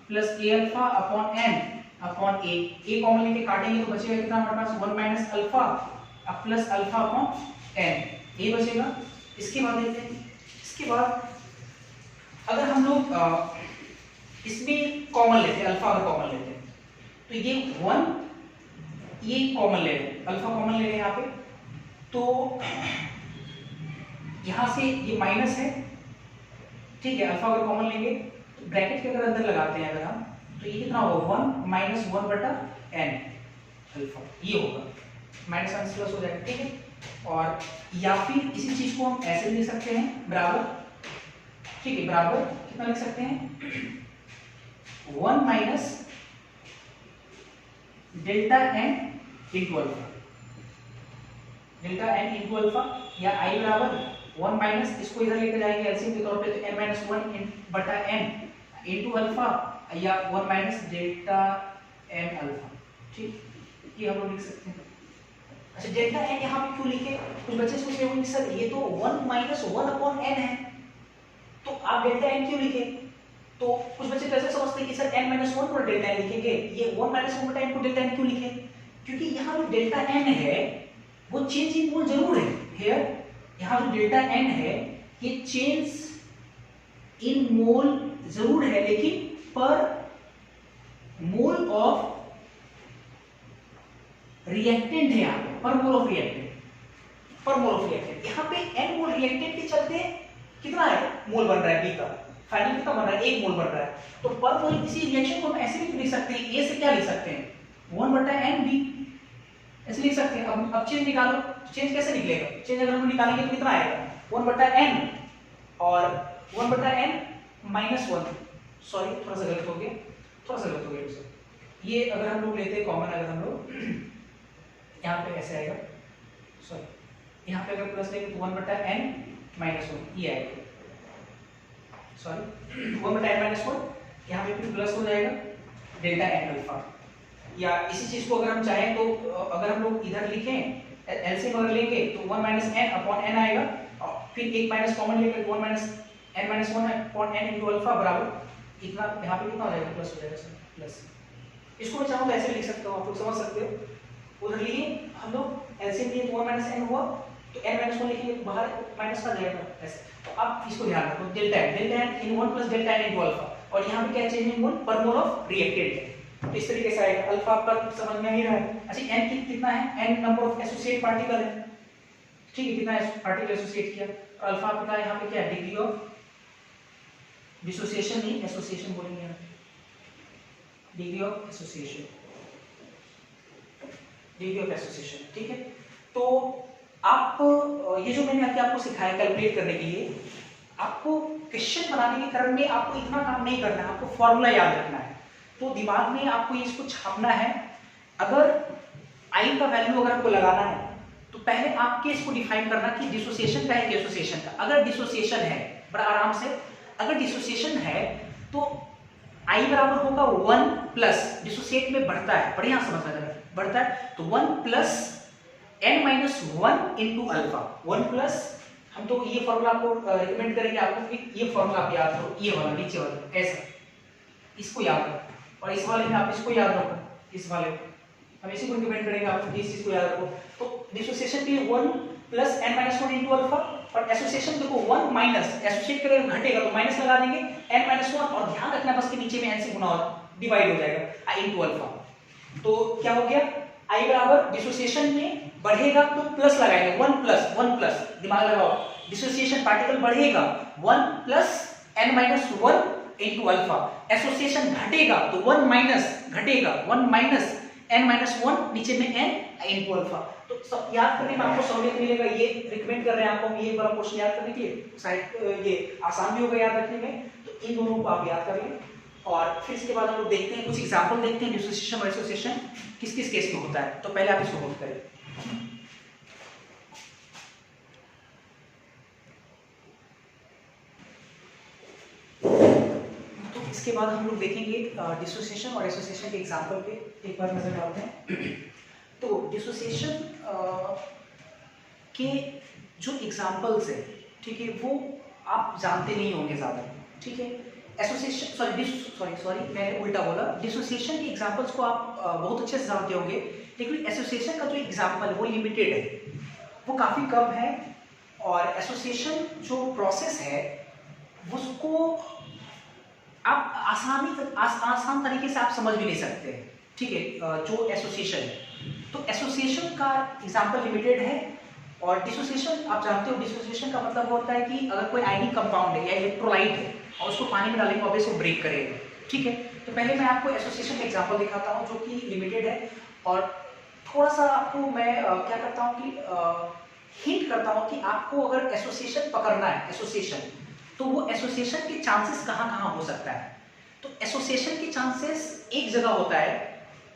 plus a alpha upon n upon a common लेके काटेंगे तो बचेगा कितना हमारे पास, 1 minus alpha plus alpha upon n, a बचेगा। इसके बाद देखते हैं, इसके बाद अगर हम लोग इसमें कॉमन लेते हैं, अल्फा अगर कॉमन लेते हैं तो ये 1 ये कॉमन ले रहे हैं, अल्फा कॉमन ले रहे हैं यहाँ पे, तो यहाँ से ये माइनस है, ठीक है। अल्फा अगर कॉमन लेंगे तो ब्रैकेट के अगर अंदर लगाते हैं अगर हम, तो ये कितना होगा, 1 माइनस 1 बटा n अल्फा, ये होगा माइनस 1 प्लस हो जाएगा, ठीक है। और या फिर इसी चीज को हम ऐसे लिख सकते हैं बराबर, ठीक है, बराबर कितना लिख सकते हैं, 1 minus delta n into alpha, delta n into alpha, या i बराबर 1 माइनस, इसको इधर लेकर जाएंगे एलसीएम के तौर पे, तो n माइनस 1 बटा n इंटू अल्फा, या 1 माइनस डेल्टा n अल्फा, ठीक, ये हम लोग लिख सकते हैं। अच्छा, डेल्टा n यहाँ पे क्यों लिखे, कुछ बच्चे सोच रहे होंगे सर ये तो 1 माइनस 1 अपॉन n है, तो आप डेल्टा n क्यों लिखे, तो कुछ बच्चे कैसे समझते हैं कि सर n माइनस 1 पर डेल्टा n लिखेंगे, ये 1 माइनस 1 बटा n को डेल्टा n क्यों लिखे, क्योंकि यहाँ जो डेल्टा n है वो चेंज इन मोल जरूर है, हियर यहाँ जो डेल्टा n है ये चेंज इन मोल जरूर है, लेकिन पर मोल ऑफ रिएक्टेंट है, यहाँ पे पर मोल ऑफ रिएक्टेंट, यहाँ पे n मोल रिएक्टेंट के चलते कितना है मोल बन रहा है b का, फाइनल कितना बन रहा है, 1 मोल बन रहा है। तो पर मोल किसी रिएक्शन को हम ऐसे भी लिख सकते हैं, a से क्या लिख सकते हैं 1 बटा n b, ऐसे लिख सकते हैं। अब चेंज निकालो, चेंज कैसे निकलेगा, चेंज अगर हम निकालेंगे तो कितना आएगा, 1 बटा n और 1 बटा n माइनस 1, सॉरी थोड़ा सा गलत हो गया, ये अगर हम लोग लेते हैं कॉमन, अगर हम लोग यहाँ पे ऐसे आएगा, सॉरी यहाँ पे अगर प्लस लेंगे तो 1 बटा n माइनस 1 ये आएगा, सॉरी 1 बटा n माइनस 1, यहाँ पे फिर प्लस हो जाएगा डेल्टा n अल्फा। या इसी चीज को अगर हम चाहें तो अगर हम लोग इधर लिखें एलसीएम अगर लेंगे तो 1 माइनस n अपॉन n आएगा, और फिर एक माइनस कॉमन लेंगे 1 minus n minus 1 upon n into alpha बराबर इतना, यहाँ पे कितना हो जाएगा, प्लस हो जाएगा सर, प्लस। इसको मैं चाहूँ तो ऐसे लिख सकता हूँ, आप लोग समझ सकते हो। उधर लिए हम लोग एलसीएम लिए तो 1 माइनस n हुआ, तो n माइनस 1 लिखेंगे तो बाहर माइनस का जाएगा ऐसे। तो आप इसको ध्यान रखो, डेल्टा n इन 1 plus delta n into alpha, और यहाँ पे क्या change in mole per mole of reactant है, तो इस तरीके से आएगा। अल्फा पर समझ में नहीं रहा है। अच्छा, n कितना है, n number of associate particle है, ठीक है, कितना पार्टिकल एसोसिएट किया, और अल्फा आपका यहाँ पे क्या है, डिग्री ऑफ डिसोसिएशन, नहीं एसोसिएशन बोलेंगे, डिग्री ऑफ एसोसिएशन, ठीक है। तो आप ये जो मैंने आपको सिखाया कैलकुलेट करने के लिए, आपको क्वेश्चन बनाने के क्रम में आपको इतना काम नहीं करना है, आपको फॉर्मूला याद रखना है, तो दिमाग में आपको इसको छापना है। अगर आई का वैल्यू अगर आपको लगाना है तो पहले आपके इसको डिफाइन करना कि डिसोसिएशन का है कि एसोसिएशन का। अगर डिसोसिएशन है, बड़ा आराम से, अगर डिसोसिएशन है तो आई बराबर होगा 1 प्लस, डिसोसिएट में बढ़ता है, बढ़िया समझना, बढ़ता है तो 1 plus n minus one into alpha, one plus, हम तो ये फॉर्मूला आपको रिकमेंड करेंगे आपको कि ये फॉर्मूला आप याद करो, ये वाला नीचे वाला ऐसा, इसको याद रखो, और इस वाले में आप इसको याद रखो, इस वाले को हम इसी को रिकमेंड करेंगे आपको कि इस चीज को याद रखो। तो डिसोसिएशन के लिए 1 plus n minus one into alpha, और एसोसिएशन देखो 1 माइनस, एसोसिएट करेंगे घटेगा तो माइनस लगा देंगे n माइनस वन, और ध्यान रखना बस के नीचे में n से गुना और डिवाइड हो जाएगा i इंटू अल्फा। तो क्या हो गया, i बराबर डिसोसिएशन में बढ़ेगा तो प्लस लगाएंगे, 1 प्लस, दिमाग लगाओ, डिसोसिएशन पार्टिकल बढ़ेगा 1 plus n minus one into alpha, association घटेगा तो 1 माइनस, घटेगा 1 माइनस n माइनस वन, नीचे में n इंटू अल्फा। तो सब याद करने में आपको सहूलियत मिलेगा, ये रिकमेंड कर रहे हैं आपको ये वाला क्वेश्चन याद करने के लिए, शायद ये आसान भी होगा याद रखने में। तो इन दोनों को आप याद कर लें, और फिर इसके बाद हम लोग देखते हैं कुछ एग्जांपल देखते हैं डिसोसिएशन और एसोसिएशन किस किस केस में होता है। तो पहले आप इसको नोट करें। इसके बाद हम लोग देखेंगे डिसोसिएशन और एसोसिएशन के एग्जांपल पे एक बार नजर डालते हैं। तो डिसोसिएशन के जो एग्जांपल्स है, ठीक है, वो आप जानते नहीं होंगे ज़्यादा, ठीक है। एसोसिएशन सॉरी मैंने उल्टा बोला, डिसोसिएशन के एग्जांपल्स को आप बहुत अच्छे से जानते होंगे, लेकिन एसोसिएशन का जो एग्जांपल है वो लिमिटेड है, वो काफ़ी कम है, और एसोसिएशन जो प्रोसेस है उसको आप आसान तरीके से आप समझ भी नहीं सकते, ठीक है, जो एसोसिएशन है। तो एसोसिएशन का एग्जांपल लिमिटेड है, और डिसोसिएशन आप जानते हो, डिसोसिएशन का मतलब होता है कि अगर कोई आयनिक कंपाउंड है या इलेक्ट्रोलाइट है और उसको पानी में डालेंगे ऑब्वियसली वो ब्रेक करेगा, ठीक है। तो पहले मैं आपको एसोसिएशन का एग्जांपल दिखाता हूँ जो कि लिमिटेड है, और थोड़ा सा आपको मैं क्या करता हूँ कि हिंट करता हूँ कि आपको अगर एसोसिएशन पकड़ना है, एसोसिएशन, तो वो एसोसिएशन के चांसेस कहाँ हो सकता है। तो एसोसिएशन के चांसेस एक जगह होता है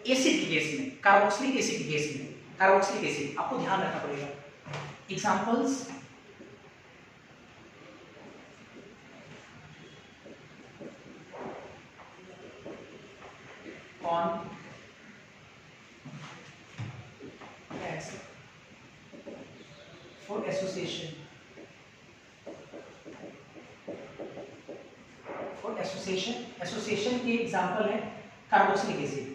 एसिड के केस में, कार्बोक्सिलिक एसिड के केस में, कार्बोक्सिलिक एसिड आपको ध्यान रखना पड़ेगा। Examples, on for association, association के एग्जांपल है carboxylic acid,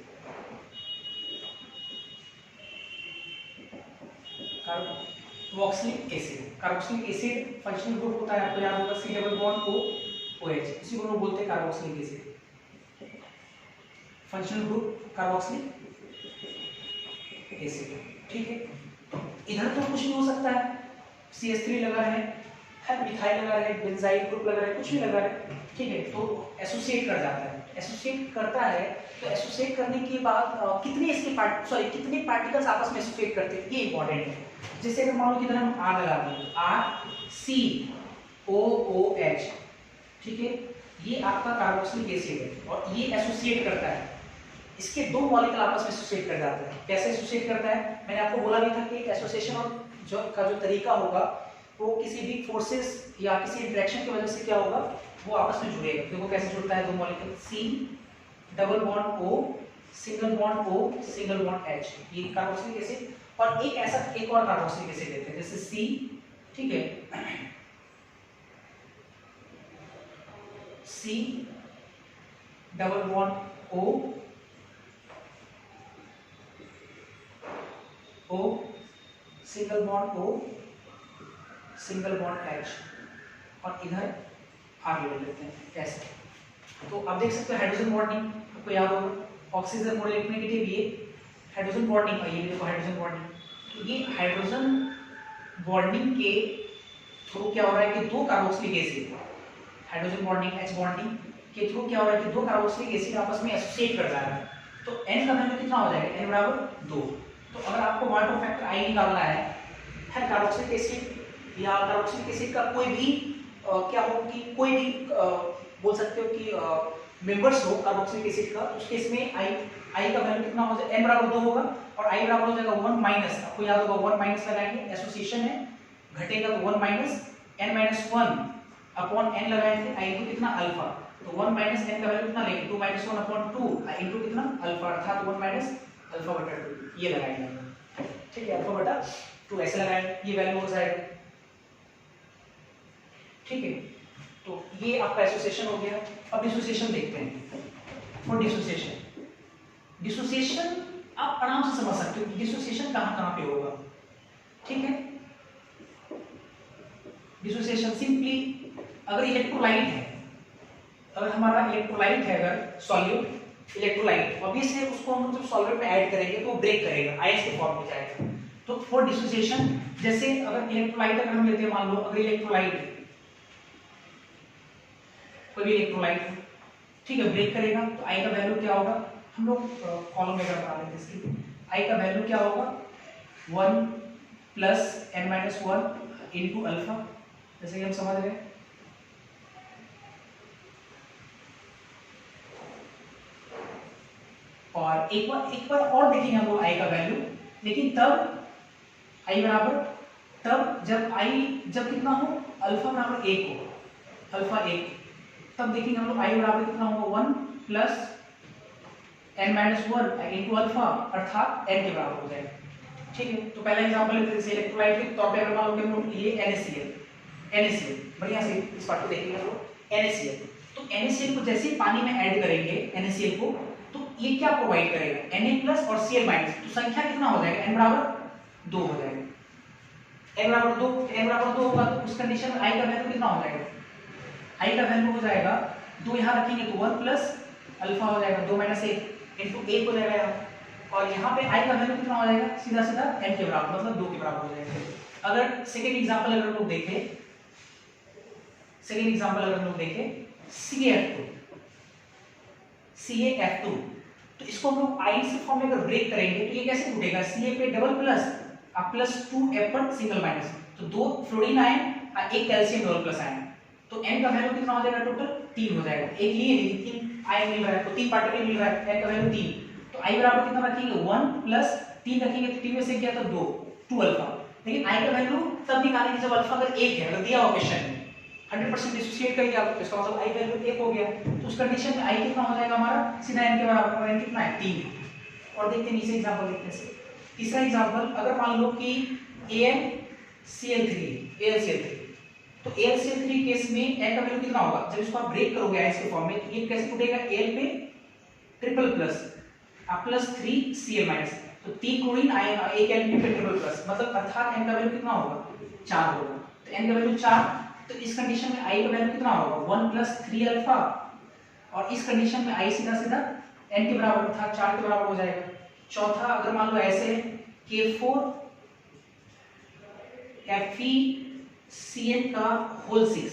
carboxylic acid functional group होता है, आपको याद होगा C डबल बॉन्ड OH, इसी को हम बोलते हैं carboxylic acid, functional group carboxylic acid, ठीक है। इधर तो कुछ भी हो सकता है, CH3 लगा है, मिथाइल लगा है, बेंजाइल ग्रुप लगा है, कुछ भी लगा है, ठीक है। तो एसोसिएट कर जाता है, एसोसिएट करता है, तो एसोसिएट करने के बाद कितने पार्टिकल्स आपस में एसोसिएट करते हैं, ये इंपॉर्टेंट है। जैसे अगर मान लो कि इधर हम R लगा दें, RCOOH, ठीक है, ये आपका कार्बोक्सिलिक एसिड है और ये एसोसिएट करता है, इसके दो मॉलिक्यूल आपस में एसोसिएट कर जाते हैं। कैसे एसोसिएट करता है, मैंने आपको बोला भी था कि एसोसिएशन और जो तरीका होगा वो किसी भी फोर्सेस या किसी इंटरेक्शन की वजह से क्या होगा, वो आपस में जुड़ेगा। देखो कैसे जुड़ता है, दो molecule C double bond O single bond O single bond H, ये कार्बोक्सिलिक एसिड। और एक और कार्बोक्सिलिक एसिड लेते हैं, जैसे C, ठीक है, C double bond O single bond O single bond H, और इधर आगे ले लेते हैं कैसे। तो आप देख सकते हो हाइड्रोजन बॉन्डिंग, आपको याद होगा ऑक्सीजन मोल नेगेटिव, ये हाइड्रोजन बॉन्डिंग, और ये देखो हाइड्रोजन बॉन्डिंग। तो ये हाइड्रोजन बॉन्डिंग के थ्रू क्या हो रहा है कि दो carboxylic acid, hydrogen bonding H bonding के थ्रू क्या हो रहा है कि दो कार्बोक्सिलिक एसिड आपस में एसोसिएट कर रहा है। तो N का वैल्यू कितना हो जाएगा, N बराबर 2। तो अगर आपको मॉलिक्यूलर फैक्टर I निकालना है कार्बोक्सिलिक एसिड या कार्बोक्सिलिक एसिड का कोई भी क्या हो कि कोई भी बोल सकते हो कि मेंबर्स हो कार्बोक्सिलिक एसिड का, उस केस में I का वैल्यू कितना हो जाएगा, N बराबर 2 होगा, और I बराबर हो जाएगा 1 माइनस, आपको याद होगा 1 माइनस लगाएंगे, एसोसिएशन है, घटेगा तो 1 minus N minus 1 upon N लगाएंगे, I इनटू कितना अल्फा, तो 1 माइनस N का वैल्यू कितना लेंगे 2 माइनस 1 अपॉन 2 I इनटू कितना अल्फा, अर्थात 1 माइनस अल्फा बटा 2, ये लगाएंगे। ठीक है, अल्फा बटा 2 ऐसे लगाएंगे, ये वैल्यू हो जाएगा। ठीक है, तो ये आपका एसोसिएशन हो गया। अब डिसोसिएशन देखते हैं। फॉर डिसोसिएशन आप आराम से समझ सकते हो कि डिसोसिएशन कहाँ कहाँ पे होगा। ठीक है, डिसोसिएशन सिंपली अगर इलेक्ट्रोलाइट है, अगर हमारा इलेक्ट्रोलाइट है, अगर सॉल्यूट इलेक्ट्रोलाइट, ऑब्वियस है उसको हम जब सॉल्वेंट में ऐड करेंगे तो ब्रेक करेगा, आयंस के फॉर्म में जाएगा। तो फॉर डिसोसिएशन जैसे अगर इलेक्ट्रोलाइट अगर हम लेते हैं, मान लो अगर इलेक्ट्रोलाइट कोई भी इलेक्ट्रोलाइट, ठीक है, ब्रेक करेगा तो आई का वैल्यू क्या होगा, हम लोग कॉलम में बता देते हैं इसकी। आई का वैल्यू क्या होगा 1 plus n minus 1 into alpha, जैसे कि हम समझ रहे हैं। और एक बार और देखेंगे हम लोग आई का वैल्यू, लेकिन तब आई बराबर, तब जब आई जब कितना हो, अल्फा बराबर 1 हो, अल्फा 1, तब देखेंगे हम लोग आई बराबर कितना होगा 1 plus n minus 1 into alpha, अर्थात n के बराबर हो जाएगा। ठीक है, तो पहला एग्जांपल लेते हैं, जैसे इलेक्ट्रोलाइट के तौर पे अगर मान लो कि हम लोग ये NaCl, बढ़िया से इस पार्ट को देखेंगे हम लोग NaCl, तो NaCl को जैसे पानी में ऐड करेंगे NaCl को, तो ये क्या प्रोवाइड करेगा Na प्लस और Cl माइनस, तो संख्या कितना हो जाएगा, n बराबर 2 हो जाएगा। n बराबर 2 होगा तो उस कंडीशन में i का वैल्यू कितना हो जाएगा, i का वैल्यू हो जाएगा 2, यहाँ रखेंगे तो 1 प्लस अल्फा हो जाएगा 2 माइनस 1 इंटू 1 हो जाएगा यहाँ, और यहाँ पे i का वैल्यू कितना हो जाएगा, सीधा सीधा n के बराबर, मतलब 2 के बराबर हो जाएगा। अगर सेकेंड एग्जांपल अगर हम लोग देखें, सेकेंड एग्जांपल अगर हम लोग देखें CaF2, तो इसको हम लोग आयंस के फॉर्म में अगर ब्रेक करेंगे तो ये कैसे टूटेगा, Ca पे डबल प्लस प्लस 2F पर सिंगल माइनस, तो 2 फ्लोरीन आयन और 1 कैल्शियम डबल प्लस आयन, तो n का वैल्यू कितना हो जाएगा, टोटल 3 हो जाएगा। एक लिए 3 आयन मिल रहा है तो 3 पार्टिकल मिल रहा है, n का वैल्यू 3, तो i बराबर कितना रखेंगे 1 प्लस 3 रखेंगे तो 3 में से क्या था 2 अल्फा, लेकिन i का वैल्यू तब निकालेंगे जब अल्फा अगर 1 है, अगर दिया हो क्वेश्चन में 100% डिसोसिएट करिए आप, इसका मतलब i वैल्यू 1 हो गया, तो उस कंडीशन में i कितना हो जाएगा हमारा, सीधा n के बराबर, और n कितना है 3। और देखते हैं नीचे एग्जांपल देखते हैं। तीसरा एग्जांपल अगर मान लो कि AlCl3, तो AlCl3 केस में n का वैल्यू कितना होगा, जब इसको आप ब्रेक करोगे आयंस के फॉर्म में तो ये कैसे टूटेगा, Al पे triple plus plus 3Cl minus, तो 3 क्लोरीन आयन 1 Al पे ट्रिपल प्लस, मतलब अर्थात n का वैल्यू कितना होगा 4 होगा, तो n का वैल्यू 4, तो इस कंडीशन में i का वैल्यू कितना होगा 1 प्लस 3 अल्फा, और इस कंडीशन में i सीधा सीधा n के बराबर अर्थात 4 के बराबर हो जाएगा। चौथा अगर मान लो ऐसे K4 FeCN का होल 6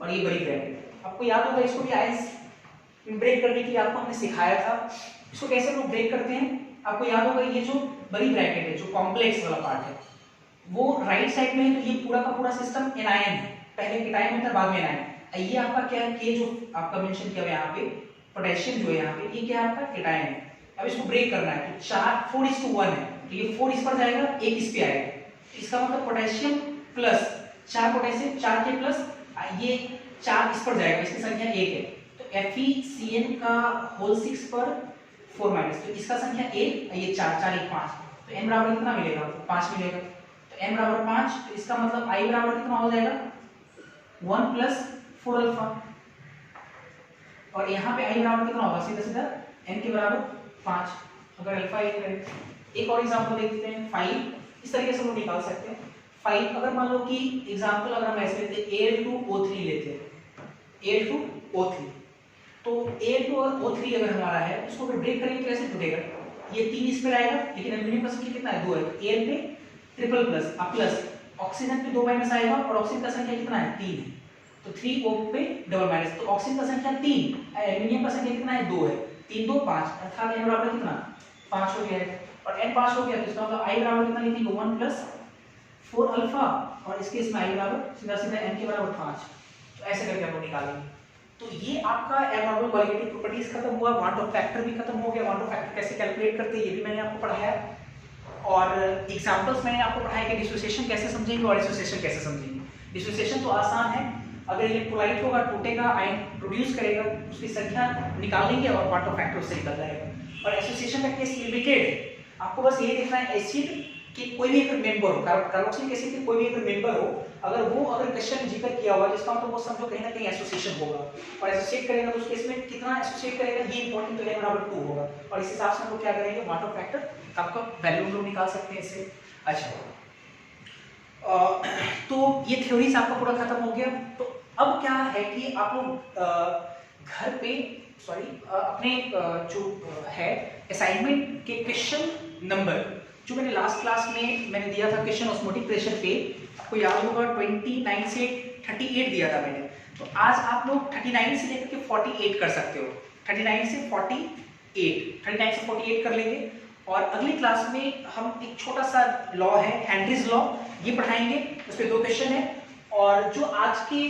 और ये बड़ी ब्रैकेट, आपको याद होगा इसको भी आयंस ब्रेक करने के लिए आपको हमने सिखाया था, इसको कैसे लोग ब्रेक करते हैं, आपको याद होगा ये जो बड़ी ब्रैकेट है, जो कॉम्प्लेक्स वाला पार्ट है, वो राइट साइड में है, तो ये पूरा का पूरा सिस्टम एनायन है, पहले केटायन होता है बाद में एनायन, ये आपका क्या है, के जो आपका मेंशन किया हुआ है यहाँ पे पोटेशियम जो है यहाँ पे, ये क्या है आपका केटायन है। अब इसको ब्रेक करना है तो 4:4:1 है, तो ये 4 इस पर जाएगा, 1 इस पे आएगा, तो इसका मतलब पोटेशियम प्लस 4 पोटेशियम 4 के प्लस ये 4 इस पर जाएगा, इसकी संख्या 1 है, तो FeCN का होल 6 पर 4 माइनस, तो इसका संख्या 1, ये 4 4 1 5, तो n बराबर कितना मिलेगा, 5 मिलेगा, तो n बराबर 5, तो इसका मतलब i बराबर कितना हो जाएगा 1 प्लस 4 अल्फा, और यहाँ पे i बराबर कितना होगा, सीधा सीधा n के बराबर 5, अगर अल्फा 1 है। एक और एग्जांपल देखते हैं 5, इस तरीके से हम निकाल सकते हैं 5, अगर मान लो कि एग्जांपल अगर हम ऐसे लेते हैं Al2O3 लेते हैं, Al2O3, तो Al2O3 अगर हमारा है उसको अगर ब्रेक करेंगे तो कैसे टूटेगा, ये 3 इस पर आएगा, लेकिन एल्यूमिनियम का संख्या कितना है 2 है, Al पे ट्रिपल प्लस प्लस ऑक्सीजन पे 2 माइनस आएगा, और ऑक्सीजन का संख्या कितना है 3 है, तो 3O पे डबल माइनस, तो ऑक्सीजन का संख्या 3, एल्यूमिनियम का संख्या कितना है 2 है, 3 2 5, अर्थात n बराबर कितना 5 हो गया है, और n 5 हो गया तो इसका मतलब i बराबर कितना लिखेंगे 1 प्लस 4 अल्फा, और इस केस में i बराबर सीधा सीधा n के बराबर 5, तो ऐसे करके हम लोग निकालेंगे। तो ये आपका एबनॉर्मल क्वालिटेटिव प्रॉपर्टीज खत्म हुआ, वांट ऑफ फैक्टर भी खत्म हो गया, वांट ऑफ फैक्टर कैसे कैलकुलेट करते हैं ये भी मैंने आपको पढ़ाया, और एग्जांपल्स मैंने आपको पढ़ाया कि डिसोसिएशन कैसे समझेंगे और एसोसिएशन कैसे समझेंगे। डिसोसिएशन तो आसान है, अगर इलेक्ट्रोलाइट होगा टूटेगा, आयन प्रोड्यूस करेगा, उसकी संख्या निकाल लेंगे और वाट ऑफ फैक्टर उससे निकल जाएगा। और एसोसिएशन का केस लिमिटेड है, आपको बस ये देखना है एसिड कि कोई भी अगर मेंबर हो, कार्बोक्सिलिक एसिड के कोई भी अगर मेंबर हो, अगर क्वेश्चन जिक्र किया हुआ जिसका मतलब वो समझो कहीं ना कहीं एसोसिएशन होगा, और एसोसिएट करेगा तो उस केस में कितना एसोसिएट करेगा ये इंपॉर्टेंट, तो n बराबर 2 होगा, और इस हिसाब से हम लोग क्या करेंगे, वाटर फैक्टर आपका वैल्यू हम लोग निकाल सकते हैं इससे। अच्छा, तो ये थ्योरीज आपका पूरा खत्म हो गया। तो अब क्या है कि आप लोग घर पे अपने जो है असाइनमेंट के क्वेश्चन नंबर जो मैंने लास्ट क्लास में मैंने दिया था क्वेश्चन ऑस्मोटिक प्रेशर पे, आपको याद होगा 29 से 38 दिया था मैंने, तो आज आप लोग 39 से लेकर के 48 कर सकते हो, 39 से 48 कर लेंगे। और अगली क्लास में हम एक छोटा सा लॉ है हेनरीज लॉ, ये पढ़ाएंगे, उस पर 2 क्वेश्चन है, और जो आज के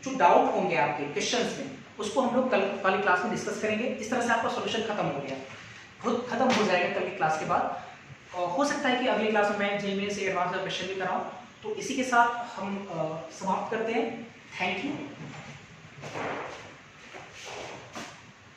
जो डाउट होंगे आपके क्वेश्चंस में उसको हम लोग कल वाली क्लास में डिस्कस करेंगे। इस तरह से आपका सॉल्यूशन खत्म हो गया, खुद खत्म हो जाएगा कल की क्लास के बाद। हो सकता है कि अगली क्लास में मैं जेईई से एडवांस का क्वेश्चन भी कराऊं। तो इसी के साथ हम समाप्त करते हैं। Thank you.